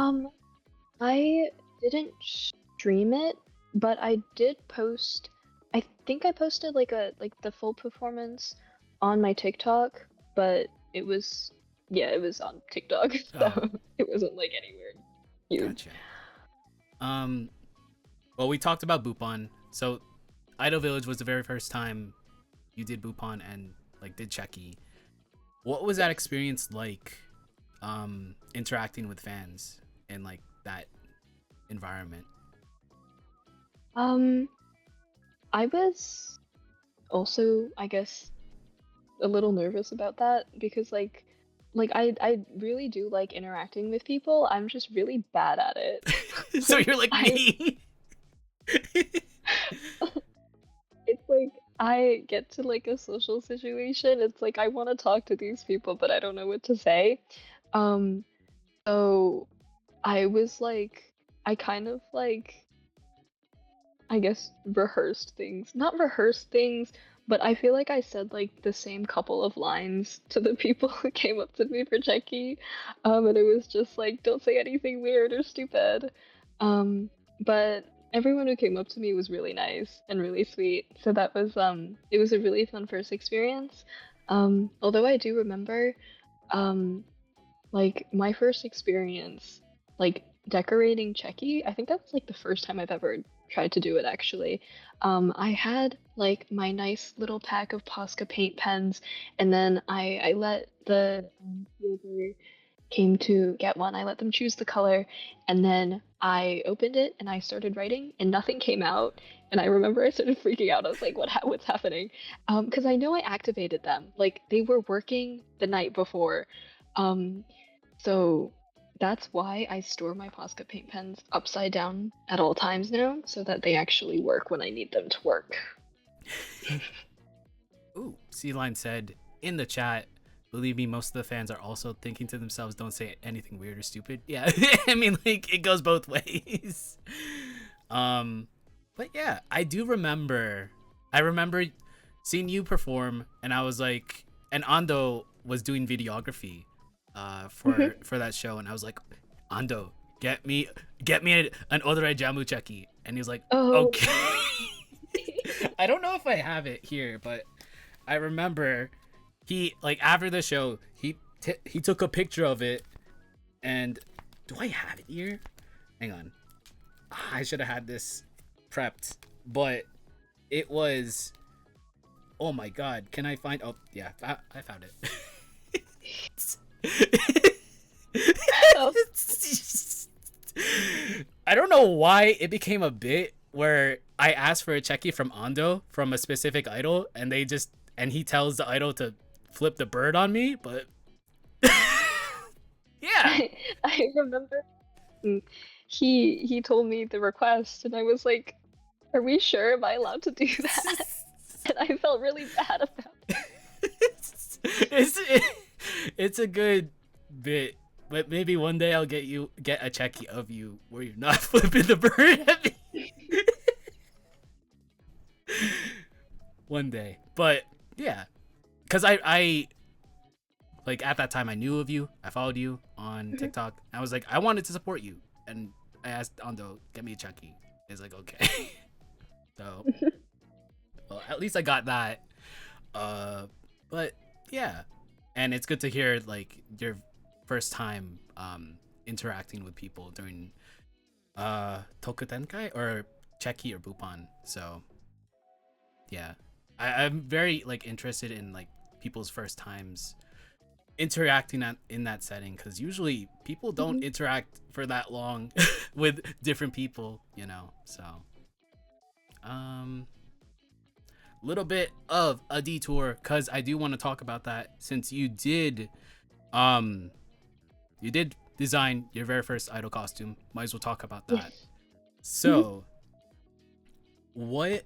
I didn't stream it, but I did post. I think I posted like the full performance on my TikTok, but it was yeah, it was on TikTok, Oh, so it wasn't like anywhere huge. gotcha. Um, well, we talked about Bupon. So, Idol Village was the very first time you did Bupon and like did Checky. What was that experience like? Interacting with fans in like that environment. Um, I was also, I guess, a little nervous about that because like I really do like interacting with people. I'm just really bad at it. So you're like I me. it's like I get to like a social situation. It's like I want to talk to these people, but I don't know what to say. Um, so I was like, I kind of like, I guess, rehearsed things. Not rehearsed things, but I feel like I said like the same couple of lines to the people who came up to me for Checky. And it was just like, don't say anything weird or stupid. Um, but everyone who came up to me was really nice and really sweet. So that was it was a really fun first experience. Although I do remember um like my first experience like decorating Checky, I think that was like the first time I've ever tried to do it actually. I had like my nice little pack of Posca paint pens, and then I let the whoever came to get one, I let them choose the color, and then I opened it and I started writing, and nothing came out. And I remember I started freaking out. I was like, what's happening? Because I know I activated them. Like they were working the night before. Um, so that's why I store my Posca paint pens upside down at all times now, so that they actually work when I need them to work. Ooh, C-Line said in the chat, believe me, most of the fans are also thinking to themselves, don't say anything weird or stupid. Yeah, I mean, like, it goes both ways. But yeah, I remember seeing you perform, and I was like, and Ando was doing videography for that show, and I was like, Ando, get me an OdoreJamu Checky. And he was like, Oh, okay. I don't know if I have it here, but I remember he like after the show he took a picture of it, and do I have it here? Hang on, I should have had this prepped, but it was, oh my god, can I find, oh yeah, I found it. oh. I don't know why it became a bit where I asked for a checky from Ando from a specific idol, and he tells the idol to flip the bird on me, but yeah. I remember he told me the request, and I was like, "Are we sure? Am I allowed to do that?" And I felt really bad about it. It's a good bit, but maybe one day I'll get a checky of you where you're not flipping the bird at me. One day, but yeah, because I like at that time I knew of you, I followed you on TikTok. I was like, I wanted to support you, and I asked Ando, get me a checky. He's like, okay. So, well, at least I got that. But yeah, and it's good to hear like your first time interacting with people during Tokutenkai or Cheki or Bupan. So yeah, I'm very like interested in like people's first times interacting in that setting, because usually people don't interact for that long with different people, you know. So little bit of a detour, because I do want to talk about that, since you did design your very first idol costume. Might as well talk about that. Yes. So what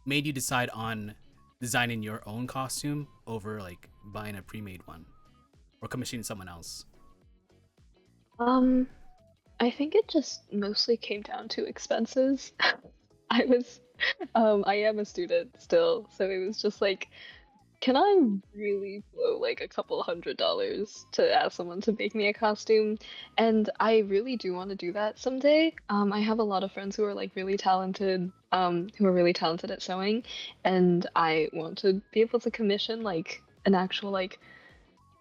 made you decide on designing your own costume over like buying a pre-made one or commissioning someone else? I think it just mostly came down to expenses. I was, I am a student still, so it was just like, can I really blow like a couple $100s to ask someone to make me a costume? And I really do want to do that someday. I have a lot of friends who are like really talented, who are really talented at sewing, and I want to be able to commission like an actual like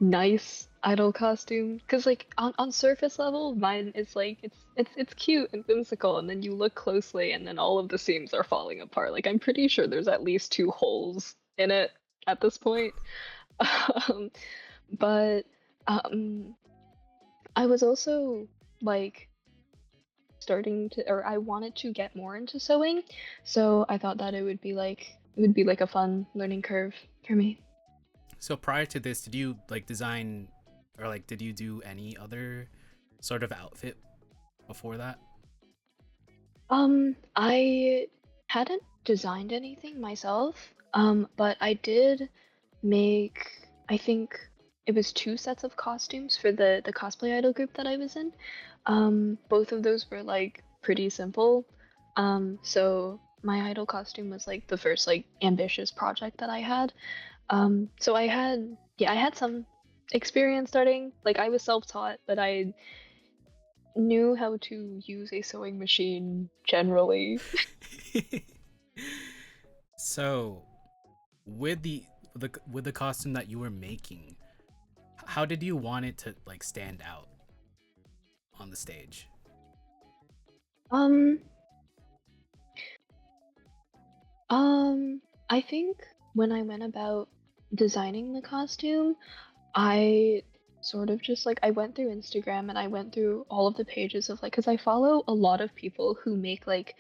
nice idol costume, because like on surface level mine is like it's cute and whimsical, and then you look closely and then all of the seams are falling apart. Like I'm pretty sure there's at least 2 holes in it at this point. um, but I was also like starting to, or I wanted to get more into sewing, so I thought that it would be like a fun learning curve for me. So prior to this, did you like design, or like did you do any other sort of outfit before that? I hadn't designed anything myself, but I did make, I think it was 2 sets of costumes for the cosplay idol group that I was in. Both of those were like pretty simple. So my idol costume was like the first like ambitious project that I had. So I had some experience starting. Like I was self-taught, but I knew how to use a sewing machine generally. So with the costume that you were making, how did you want it to like stand out on the stage? Um, I think when I went about designing the costume, I sort of just like I went through Instagram and I went through all of the pages of like, because I follow a lot of people who make like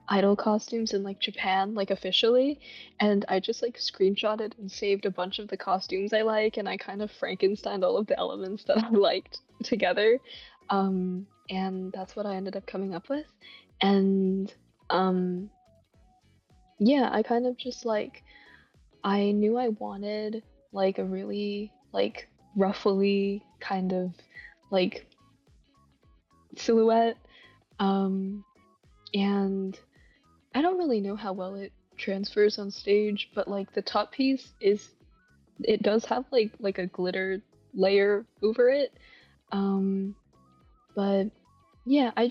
idol costumes in like Japan, like officially, and I just like screenshotted and saved a bunch of the costumes I like, and I kind of Frankensteined all of the elements that I liked together. And that's what I ended up coming up with. And um, yeah, I kind of just like I knew I wanted like a really like ruffly kind of like silhouette. Um, and I don't really know how well it transfers on stage, but like the top piece is, it does have like a glitter layer over it. Um, but yeah, I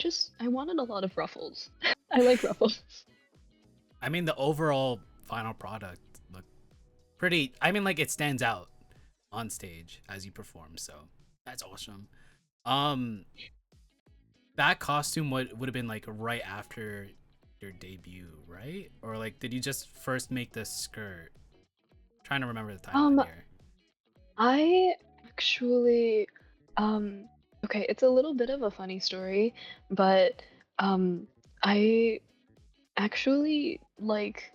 wanted a lot of ruffles. I like ruffles. I mean, the overall final product looked pretty. I mean, like it stands out on stage as you perform, so that's awesome. Um, that costume would have been like right after your debut, right? Or like, did you just first make the skirt? Trying to remember the Um, timeline here. I actually, okay, it's a little bit of a funny story, but I actually like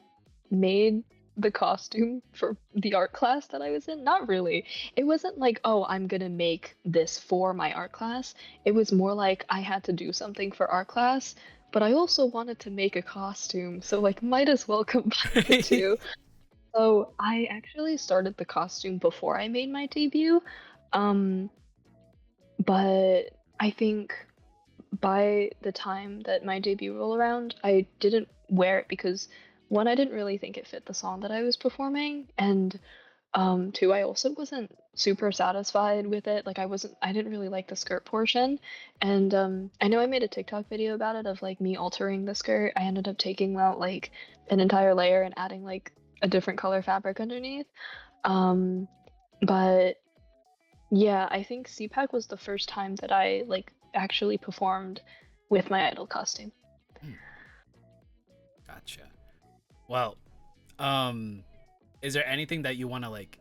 made the costume for the art class that I was in. Not really. It wasn't like, oh, I'm gonna make this for my art class. It was more like I had to do something for art class, but I also wanted to make a costume, so like might as well combine the two. So I actually started the costume before I made my debut. Um, but I think by the time that my debut rolled around, I didn't wear it because one, I didn't really think it fit the song that I was performing, and two, I also wasn't super satisfied with it. Like I didn't really like the skirt portion, and I know I made a TikTok video about it of like me altering the skirt. I ended up taking out like an entire layer and adding like a different color fabric underneath. Um, but yeah, I think CPAC was the first time that I like actually performed with my idol costume. Hmm, gotcha. Well, um, is there anything that you want to like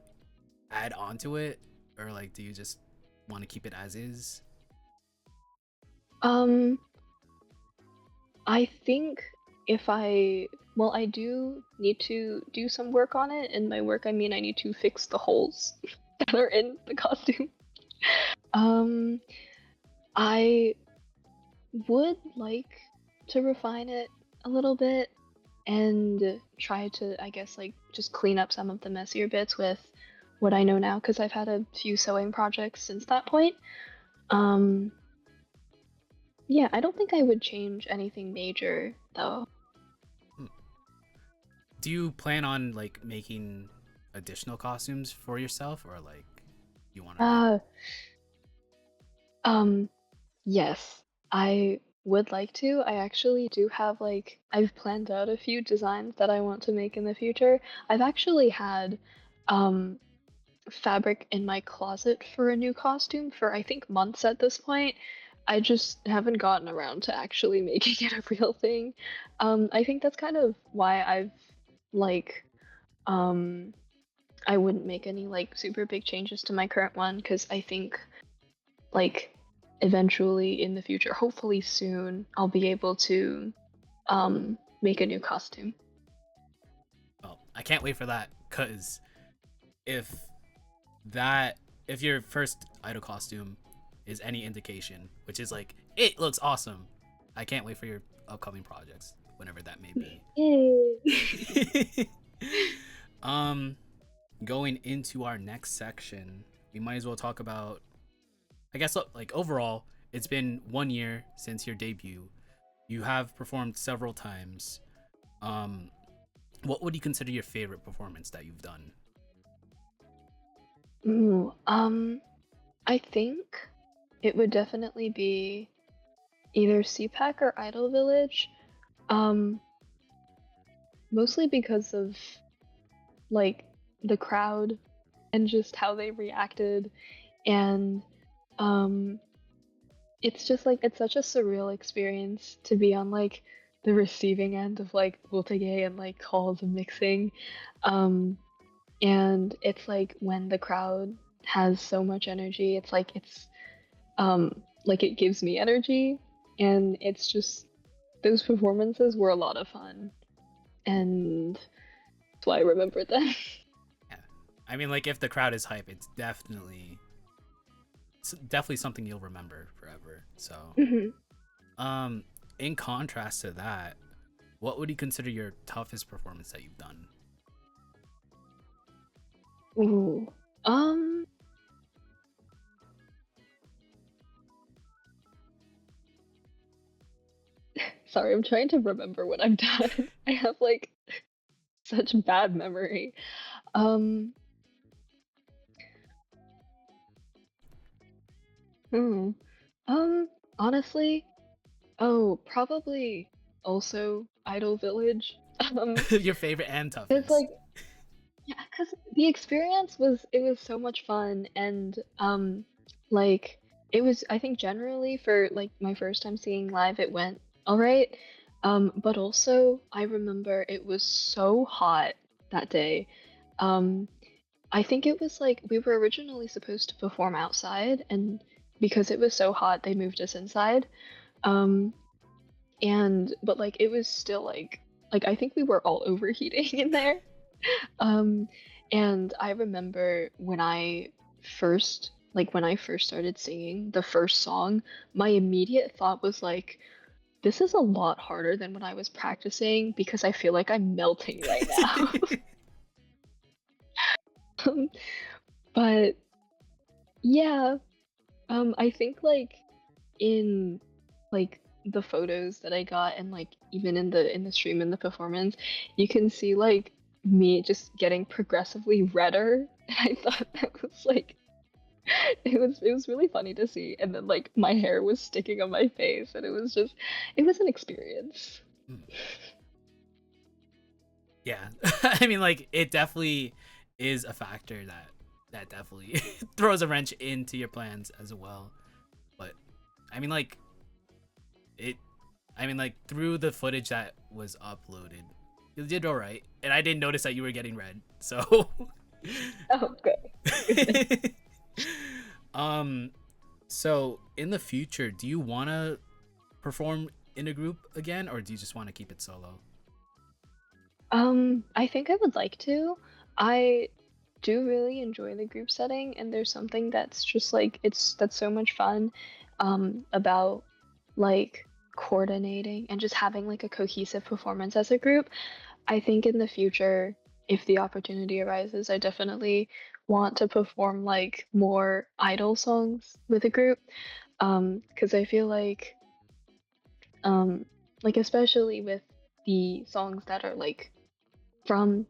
add on to it, or like do you just want to keep it as is? Um, I think if I, well, I do need to do some work on it. In my work, I mean, I need to fix the holes that are in the costume. Um, I would like to refine it a little bit and try to, I guess, like just clean up some of the messier bits with what I know now, because I've had a few sewing projects since that point. Um, yeah, I don't think I would change anything major though. Hmm. Do you plan on like making additional costumes for yourself, or like you want to like? Uh, um, yes, I would like to. I actually do have like I've planned out a few designs that I want to make in the future. I've actually had um fabric in my closet for a new costume for I think months at this point. I just haven't gotten around to actually making it a real thing. I think that's kind of why I've like um I wouldn't make any like super big changes to my current one because I think like eventually in the future, hopefully soon, I'll be able to make a new costume. Well, I can't wait for that, cause if that if your first idol costume is any indication, which is like it looks awesome, I can't wait for your upcoming projects, whenever that may Yay! be. um, Going into our next section, we might as well talk about. I guess like overall, it's been 1 year since your debut. You have performed several times. Um, what would you consider your favorite performance that you've done? Ooh, I think it would definitely be either CPAC or Idol Village. Um, Mostly because of like the crowd and just how they reacted, and um, it's just like it's such a surreal experience to be on like the receiving end of like ultige and like calls and mixing. Um, and it's like when the crowd has so much energy, it's like it gives me energy, and it's just those performances were a lot of fun, and that's why I remember them. Yeah, I mean, like if the crowd is hype, it's definitely something you'll remember forever. So, Mhm. um, in contrast to that, what would you consider your toughest performance that you've done? Ooh. Um, Sorry, I'm trying to remember what I've done. I have like such bad memory. Um, hmm. Um, Honestly, oh, probably also Idol Village. Um, Your favorite and it's toughest. like yeah, because the experience was it was so much fun, and like it was I think generally for like my first time seeing live it went all right. But also I remember it was so hot that day. Um, I think it was like we were originally supposed to perform outside, and because it was so hot, they moved us inside. Um, but like it was still like I think we were all overheating in there. Um, and I remember when I first started singing the first song, my immediate thought was like, this is a lot harder than when I was practicing because I feel like I'm melting right now. But yeah, I think like in like the photos that I got and like even in the stream and the performance, you can see like me just getting progressively redder. And I thought that was like it was really funny to see. And then like my hair was sticking on my face and it was an experience. Mm. Yeah. I mean, like, it definitely is a factor that definitely throws a wrench into your plans as well. But I mean, like, through the footage that was uploaded, you did all right, and I didn't notice that you were getting red. So Oh, good. So in the future, do you want to perform in a group again, or do you just want to keep it solo? I think I would like to. I do really enjoy the group setting, and there's something that's just like that's so much fun about like coordinating and just having like a cohesive performance as a group. I think in the future, if the opportunity arises, I definitely want to perform like more idol songs with a group. Because I feel like especially with the songs that are like from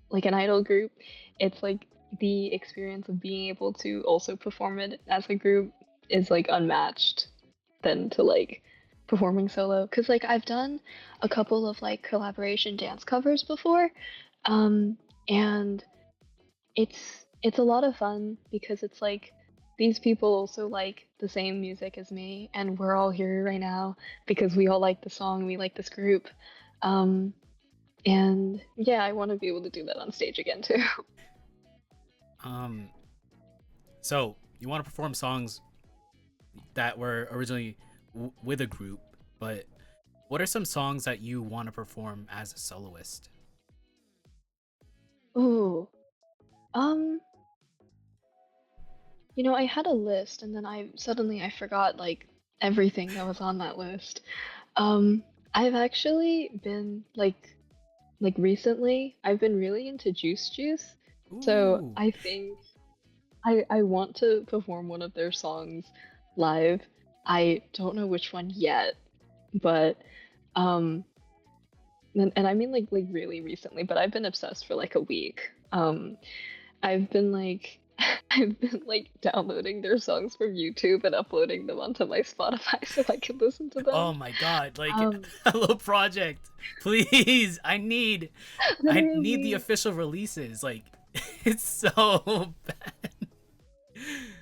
like an idol group, it's like the experience of being able to also perform it as a group is like unmatched than to like performing solo. Because like I've done a couple of like collaboration dance covers before, and it's a lot of fun because it's like these people also like the same music as me, and we're all here right now because we all like the song, we like this group. Um, and yeah, I want to be able to do that on stage again too. Um, so you want to perform songs that were originally with a group, but what are some songs that you want to perform as a soloist? Ooh, um, I had a list and then I forgot like everything that was on that list. I've actually been like recently I've been really into Juice. So Ooh. I think I want to perform one of their songs live. I don't know which one yet, but um and I mean like really recently, but I've been obsessed for like a week. I've been like I've been like downloading their songs from YouTube and uploading them onto my Spotify so I can listen to them. Oh my god, like, Um hello project. Please, I need the Literally, official releases. Like, it's so bad.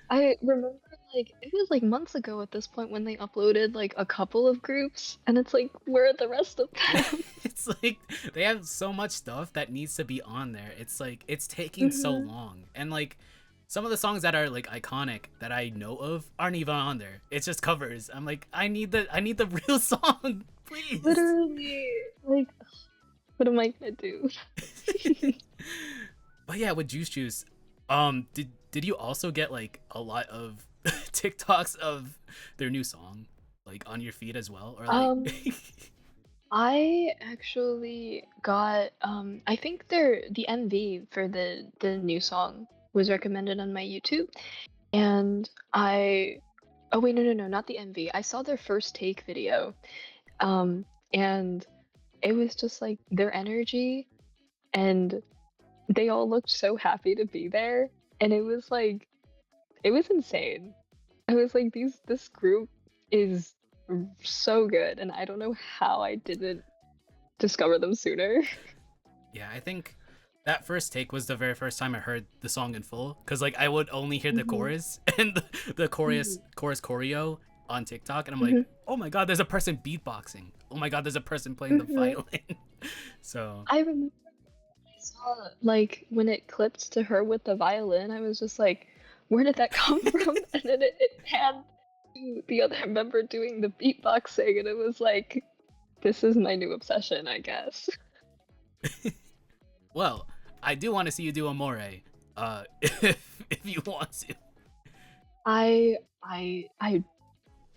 I remember like it was like months ago at this point when they uploaded like a couple of groups, and it's like where are the rest of them? It's like they have so much stuff that needs to be on there. It's like it's taking so Hmm. long. And like some of the songs that are like iconic that I know of aren't even on there. It's just covers. I'm like, I need the real song, please. Literally, like what am I gonna do? But yeah, with Juice, did you also get like a lot of TikToks of their new song, like on your feed as well, or like? Um, I actually got I think the MV for the new song was recommended on my YouTube, and I oh wait, no, not the MV. I saw their first take video. And it was just like their energy, and they all looked so happy to be there, and it was like it was insane. I was like this group is so good, and I don't know how I didn't discover them sooner. Yeah, I think that first take was the very first time I heard the song in full, because like I would only hear the Hmm. chorus and the chorus Hmm. choreo on TikTok, and I'm like, Hmm. oh my god, there's a person beatboxing. Oh my god, there's a person playing the Hmm. violin. So I remember I saw like when it clipped to her with the violin, I was just like, where did that come from? And then it panned to the other member doing the beatboxing, and it was like this is my new obsession, I guess. Well, I do want to see you do Amore, if you want to. I I I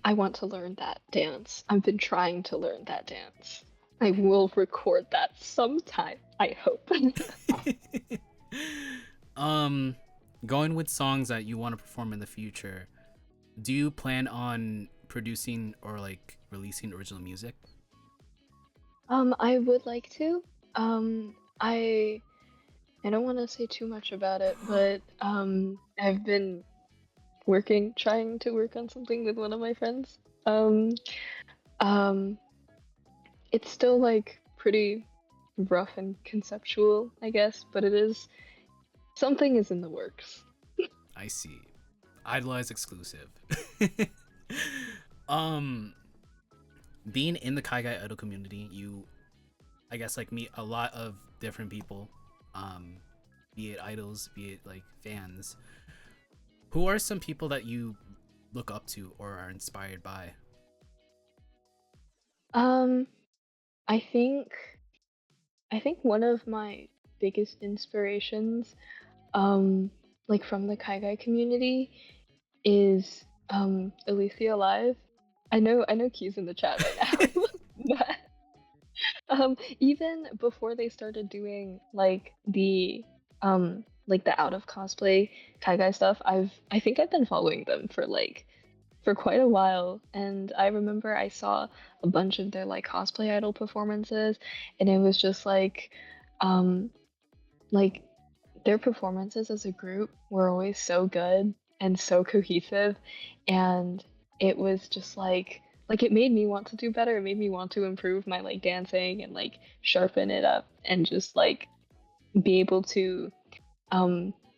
I want to learn that dance. I've been trying to learn that dance. I will record that sometime, I hope. um, Going with songs that you want to perform in the future, do you plan on producing or like releasing original music? I would like to. I don't want to say too much about it, but I've been trying to work on something with one of my friends. Um, um, it's still like pretty rough and conceptual, I guess, but something is in the works. I see. Idolize exclusive. um, Being in the kaigai idol community, you, I guess, like meet a lot of different people. Be it idols, be it like fans. Who are some people that you look up to or are inspired by? Um, I think I think one of my biggest inspirations, like from the kaigai community, is Alethea Live. I know Key's in the chat right now, even before they started doing like the out of cosplay Kaigai stuff, I think I've been following them for quite a while, and I remember I saw a bunch of their like cosplay idol performances, and it was just um like their performances as a group were always so good and so cohesive, and it was just like it made me want to do better. It made me want to improve my like dancing and like sharpen it up and just like be able to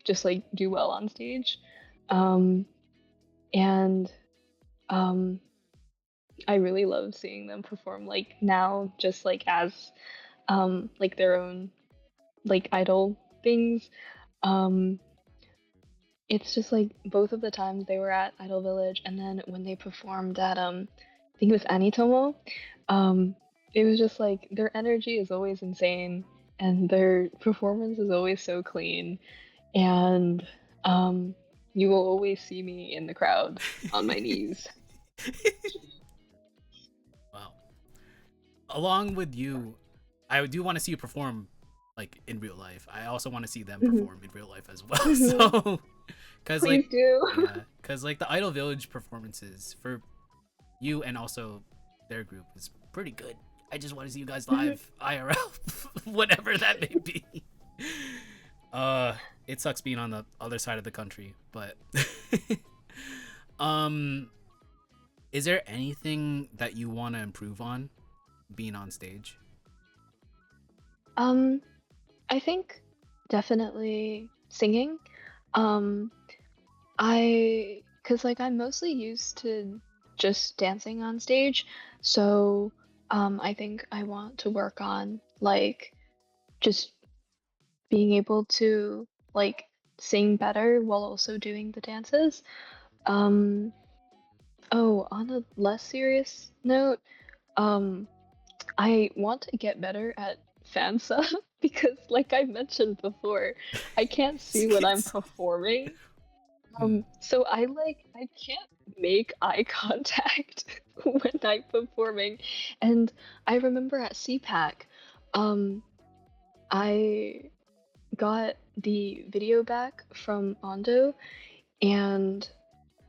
just like do well on stage. Um and um I really love seeing them perform like now just like as like their own like idol things. Um it's just like both of the times they were at Idol Village and then when they performed at I think it was Anitomo, um it was just like their energy is always insane and their performance is always so clean, and um you will always see me in the crowd on my knees. Wow. Along with you, I do want to see you perform like in real life. I also want to see them Mhm. perform in real life as well. Mhm. So, cause Please like, do. yeah, cause like the Idol Village performances for you and also their group is pretty good. I just want to see you guys live IRL, whatever that may be. It sucks being on the other side of the country, but um, is there anything that you want to improve on being on stage? um I think definitely singing. um cuz like I'm mostly used to just dancing on stage, so I think I want to work on like just being able to like sing better while also doing the dances. Um, oh, on a less serious note, um, I want to get better at fan sub because, like I mentioned before, I can't see when I'm performing. Hmm. So I can't make eye contact when I'm performing, and I remember at CPAC, um, I got the video back from Ondo, and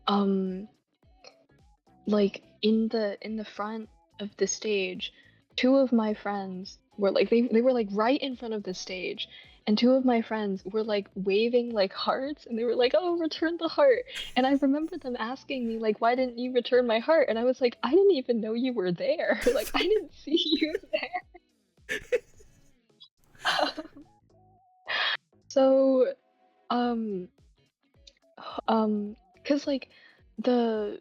um like in the front of the stage, two of my friends were like they were like right in front of the stage, and two of my friends were like waving like hearts, and they were like, oh, return the heart. And I remember them asking me like, why didn't you return my heart? And I was like, I didn't even know you were there. Like I didn't see you there. So um cuz like the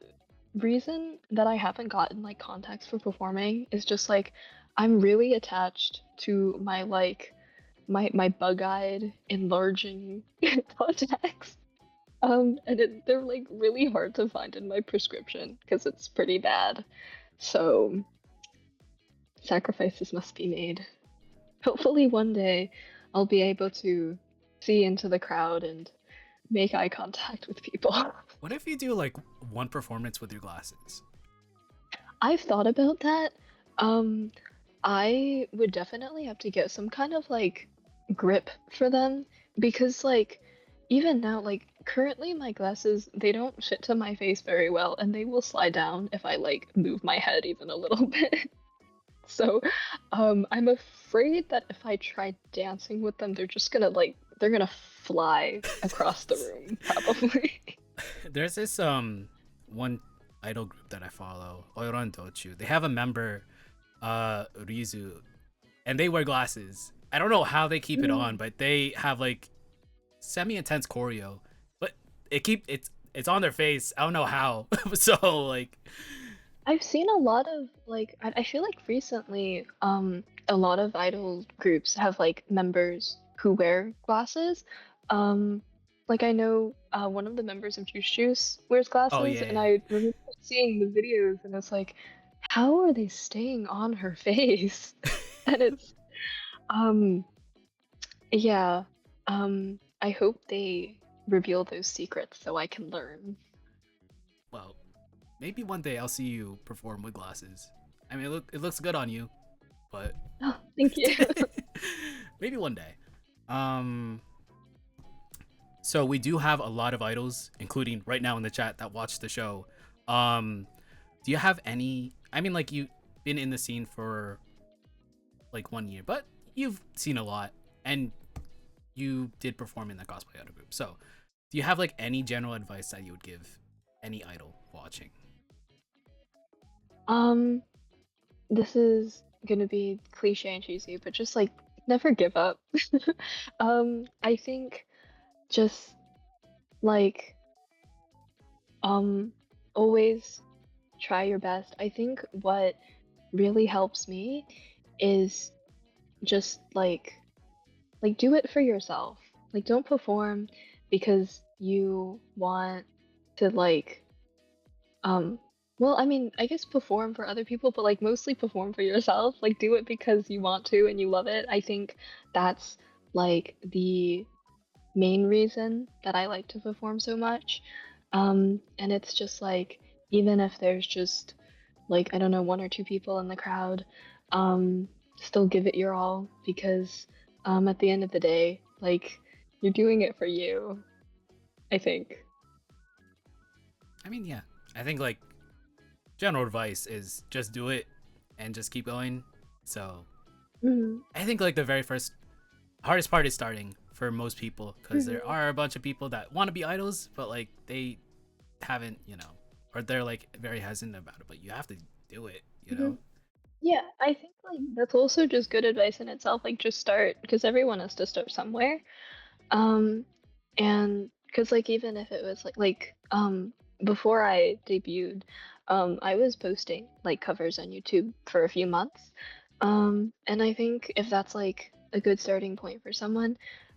reason that I haven't gotten like contacts for performing is just like I'm really attached to my like my bug-eyed enlarging contacts. They're like really hard to find in my prescription because it's pretty bad. So sacrifices must be made. Hopefully one day I'll be able to see into the crowd and make eye contact with people. What if you do like one performance with your glasses? I've thought about that. Um, I would definitely have to get some kind of like grip for them because like even now like currently my glasses they don't fit to my face very well and they will slide down if I like move my head even a little bit. So, I'm afraid that if I try dancing with them, they're just gonna like they're gonna fly across the room, probably. There's this one idol group that I follow, OdoreJamu. They have a member, Rizu, and they wear glasses. I don't know how they keep it on, but they have like semi-intense choreo, but it's on their face. I don't know how. So like, I've seen a lot of like I feel like recently, a lot of idol groups have like members who wear glasses. Um, like I know one of the members of Juice Juice wears oh glasses, yeah, and yeah. I remember seeing the videos, and it's like, how are they staying on her face? And it's um yeah, I hope they reveal those secrets so I can learn. Well, maybe one day I'll see you perform with glasses. I mean, it looks good on you, but Oh, thank you. maybe one day. Um, so we do have a lot of idols, including right now in the chat that watch the show. Um, do you have any? I mean, like you've been in the scene for like 1 year, but you've seen a lot, and you did perform in the cosplay idol group. So, do you have like any general advice that you would give any idol watching? Um, this is gonna be cliche and cheesy, but just like never give up. I think just like um always try your best. I think what really helps me is just like do it for yourself. Like don't perform because you want to like um well, I mean, I guess perform for other people, but like mostly perform for yourself. Like do it because you want to and you love it. I think that's like the main reason that I like to perform so much. And it's just like even if there's just like I don't know one or two people in the crowd, still give it your all because at the end of the day, like you're doing it for you, I think. I mean, yeah, I think like general advice is just do it and just keep going. So Hmm. I think like the very first hardest part is starting for most people because there Hmm. are a bunch of people that want to be idols, but like they haven't, or they're like very hesitant about it. But you have to do it, you Hmm. know. Yeah, I think like that's also just good advice in itself. Like just start because everyone has to start somewhere. Um, and because like even if it was before I debuted, I was posting like covers on YouTube for a few months. And I think if that's like a good starting point for someone,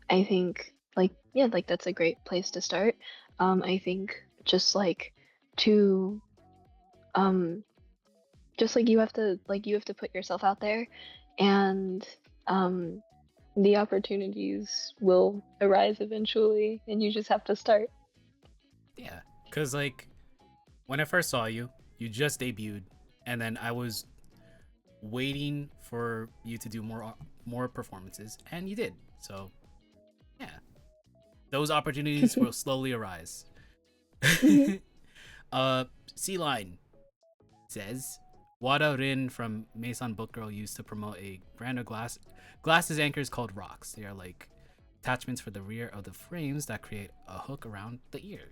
I think like yeah, like that's a great place to start. I think just like to um just like you have to put yourself out there and um the opportunities will arise eventually and you just have to start. Yeah, because like when I first saw you, you just debuted, and then I was waiting for you to do more performances, and you did. So yeah, those opportunities will slowly arise. Hmm. uh, Sea Line says, Wada Rin from Maison Book Girl used to promote a brand of glasses anchors called rocks. They are like attachments for the rear of the frames that create a hook around the ear.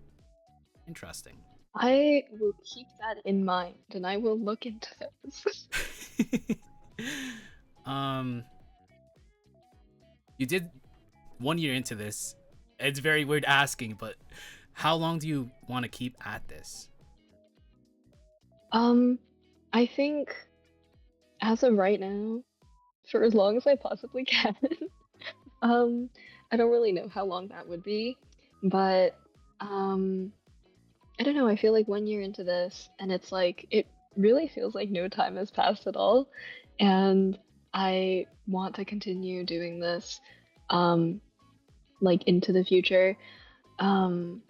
Interesting. I will keep that in mind and I will look into those. um, you did 1 year into this. It's very weird asking, but how long do you want to keep at this? um I think as of right now, for as long as I possibly can. um I don't really know how long that would be, but um I don't know, I feel like 1 year into this and it's like it really feels like no time has passed at all. and I want to continue doing this, um, like into the future. Um,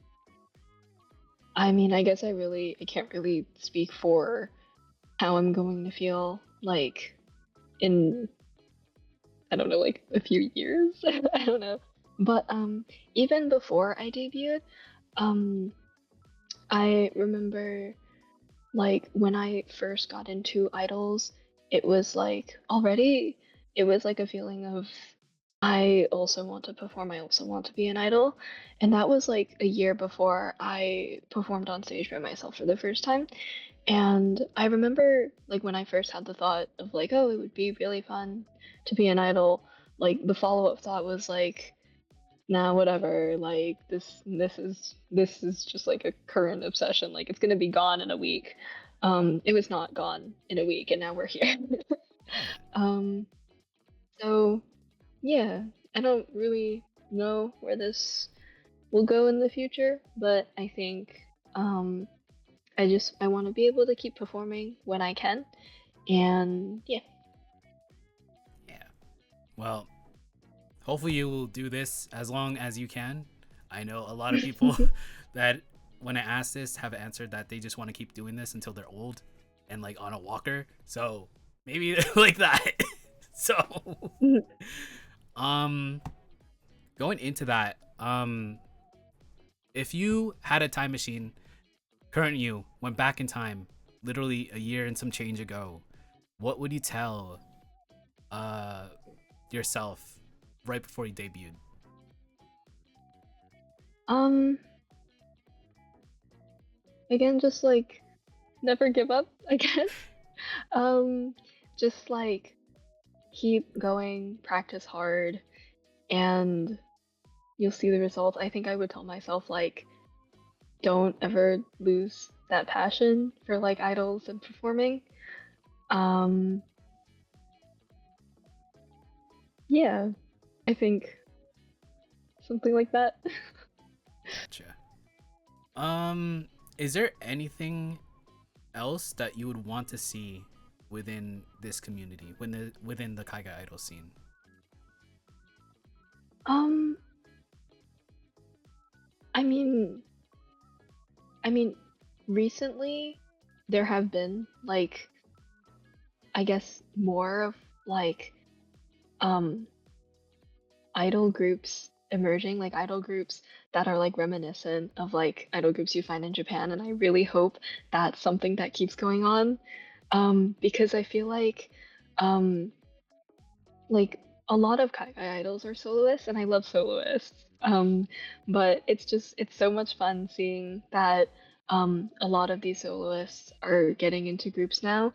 I mean, I guess I can't really speak for how I'm going to feel like in, I don't know, like a few years. I don't know. But even before I debuted, um I remember like when I first got into idols, it was like already it was like a feeling of I also want to perform, I also want to be an idol. And that was like a year before I performed on stage by myself for the first time. And I remember like when I first had the thought of like, oh, it would be really fun to be an idol, like the follow-up thought was like, nah, whatever, like this is just like a current obsession. Like it's gonna be gone in a week. It was not gone in a week and now we're here. um so yeah, I don't really know where this will go in the future, but I think um I want to be able to keep performing when I can, and yeah. Yeah. Well, hopefully you will do this as long as you can. I know a lot of people that when I ask this have answered that they just want to keep doing this until they're old and like on a walker. So maybe like that. So um going into that, if you had a time machine, current you went back in time, literally a year and some change ago, what would you tell uh yourself right before you debuted? um Again, just like never give up, I guess. um just like keep going, practice hard, and you'll see the results. I think I would tell myself like don't ever lose that passion for like idols and performing. Um yeah, I think something like that. Gotcha. Is there anything else that you would want to see within this community, within the Kaiga idol scene? um I mean I mean recently there have been like I guess more of like um idol groups emerging, like idol groups that are like reminiscent of like idol groups you find in Japan, and I really hope that's something that keeps going on. Because I feel um like a lot of Kaigai idols are soloists and I love soloists. But it's so much fun seeing that a lot of these soloists are getting into groups now.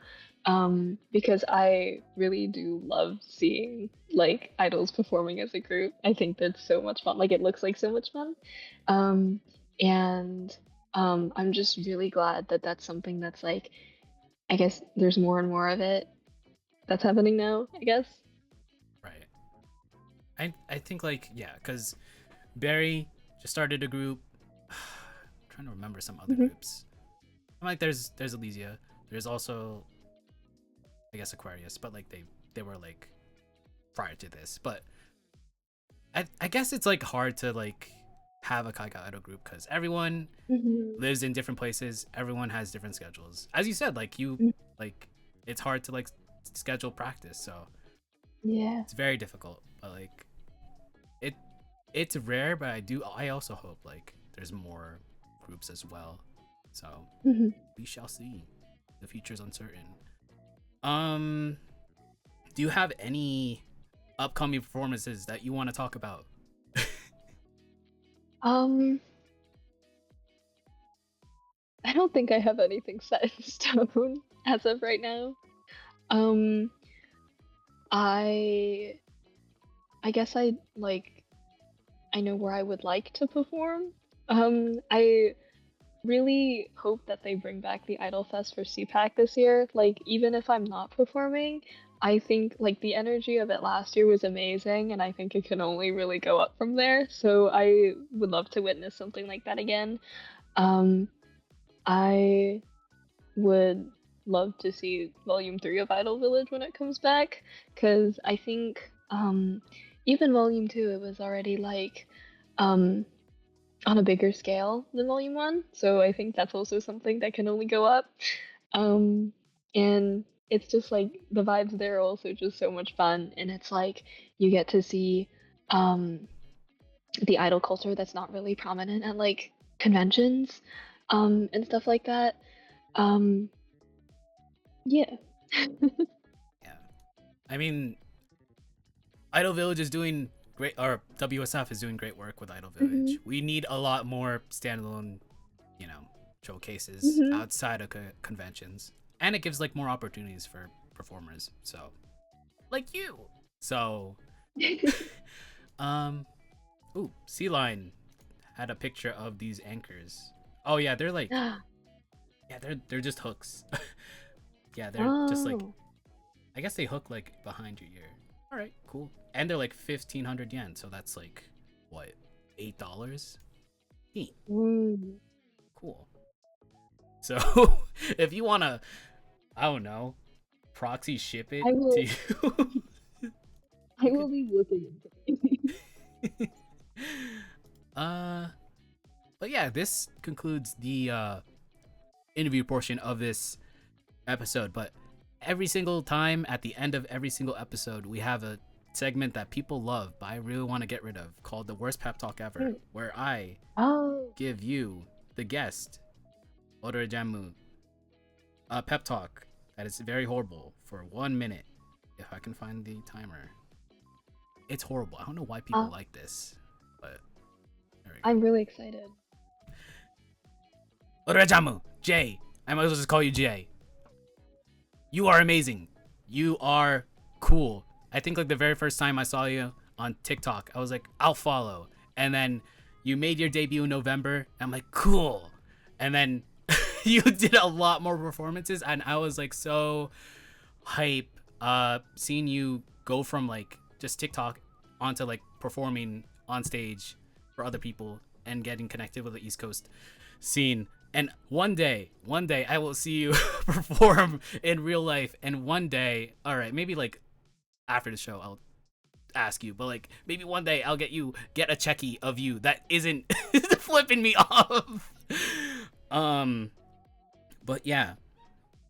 Because I really do love seeing like idols performing as a group. I think that's so much fun. Like it looks like so much fun. Um, and I'm just really glad that that's something that's like I guess there's more and more of it that's happening now, I guess. Right. I think like yeah, because Barry just started a group. I'm trying to remember some other Mhm. groups. I'm like there's Elysia. There's also I guess Aquarius, but like they were like prior to this. But I guess it's like hard to like have a Kaiga idol group because everyone Mhm. lives in different places. Everyone has different schedules. As you said, like you Mm. like it's hard to like schedule practice, so Yeah. it's very difficult. But like it it's rare, but I also hope like there's more groups as well. So Mhm. we shall see. The future's uncertain. Um, do you have any upcoming performances that you want to talk about? Um, I don't think I have anything set in stone as of right now. Um, I I guess I know where I would like to perform. I really hope that they bring back the Idol Fest for CPAC this year. Like even if I'm not performing, I think like the energy of it last year was amazing, and I think it can only really go up from there. So I would love to witness something like that again. Um, I would. love to see Volume 3 of Idol Village when it comes back, because I think even Volume 2 it was already like on a bigger scale than Volume 1, so I think that's also something that can only go up. And it's just like the vibes there are also just so much fun, and it's like you get to see the idol culture that's not really prominent at like conventions and stuff like that. Um, yeah. Yeah. I mean, Idol Village is doing great, or WSF is doing great work with Idol Village. We need a lot more standalone, you know, showcases outside of conventions, and it gives like more opportunities for performers. So, like you. So, ooh, Sea Line had a picture of these anchors. Oh yeah, they're like, yeah, they're just hooks. Yeah, they're just like, I guess they hook like behind your ear. All right, cool. And they're like 1,500 yen, so that's like what, $8? Neat. Cool. So if you wanna, I don't know, proxy ship it to you. I will be looking into it. But yeah, this concludes the interview portion of this episode. But every single time at the end of every single episode, we have a segment that people love, but I really want to get rid of, called the worst pep talk ever, where I give you, the guest, OdoreJamu, a pep talk that is very horrible for 1 minute. If I can find the timer. It's horrible. I don't know why people like this, but there we go. I'm really excited. OdoreJamu, Jay. I might as well just call you Jay. You are amazing. You are cool. I think like the very first time I saw you on TikTok, I was like, I'll follow. And then you made your debut in November. I'm like, cool. And then you did a lot more performances, and I was like so hype seeing you go from like just TikTok onto like performing on stage for other people and getting connected with the East Coast scene. And one day I will see you perform in real life. And one day, all right, maybe like after the show, I'll ask you, but like maybe one day I'll get a checky of you that isn't flipping me off. But yeah,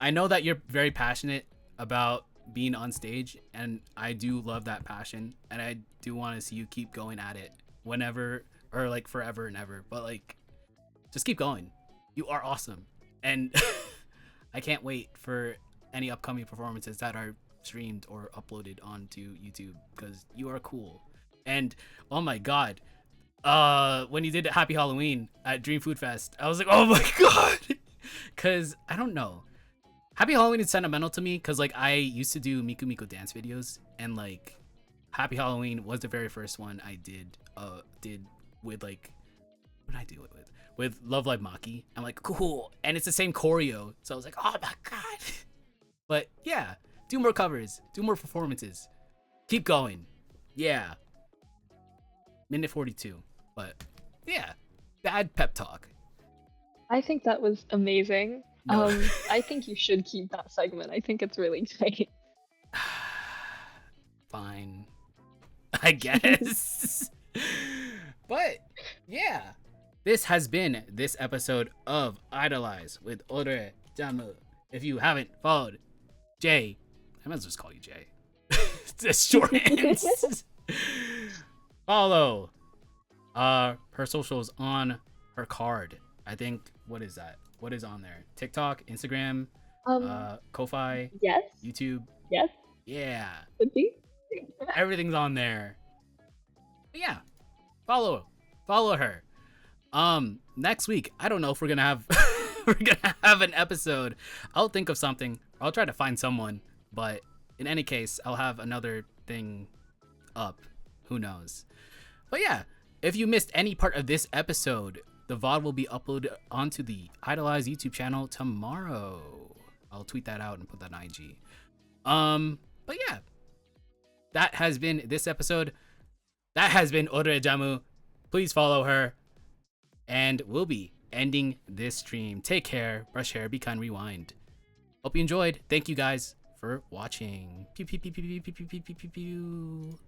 I know that you're very passionate about being on stage, and I do love that passion, and I do want to see you keep going at it whenever, or like forever and ever. But like, just keep going. You are awesome, and I can't wait for any upcoming performances that are streamed or uploaded onto YouTube, because you are cool. And oh my god, when you did Happy Halloween at Dream Food Fest, I was like, oh my god, because I don't know, Happy Halloween is sentimental to me, because like I used to do Miku Miku dance videos, and like Happy Halloween was the very first one I did with like, what did I do it with Love Live Maki. I'm like, cool, and it's the same choreo, so I was like, oh my god. But yeah, do more covers, do more performances, keep going. Yeah, minute 42. But yeah, bad pep talk. I think that was amazing. No. I think you should keep that segment. I think it's really great. Fine, I guess. But yeah, this has been this episode of Idolize with OdoreJamu. If you haven't followed Jay, I might as well just call you Jay. It's short ends. Follow her socials on her card. I think, what is that? What is on there? TikTok, Instagram, Ko-Fi, Yes. YouTube. Yes. Yeah. Could be. Everything's on there. But yeah, follow her. Next week, I don't know if we're gonna have an episode. I'll think of something. I'll try to find someone, but in any case, I'll have another thing up. Who knows? But yeah, if you missed any part of this episode, the VOD will be uploaded onto the Idolize YouTube channel tomorrow. I'll tweet that out and put that on IG. But yeah, that has been this episode. That has been OdoreJamu. Please follow her. And we'll be ending this stream. Take care, brush hair, be kind, rewind. Hope you enjoyed. Thank you guys for watching. Pew, pew, pew, pew, pew, pew, pew, pew, pew, pew.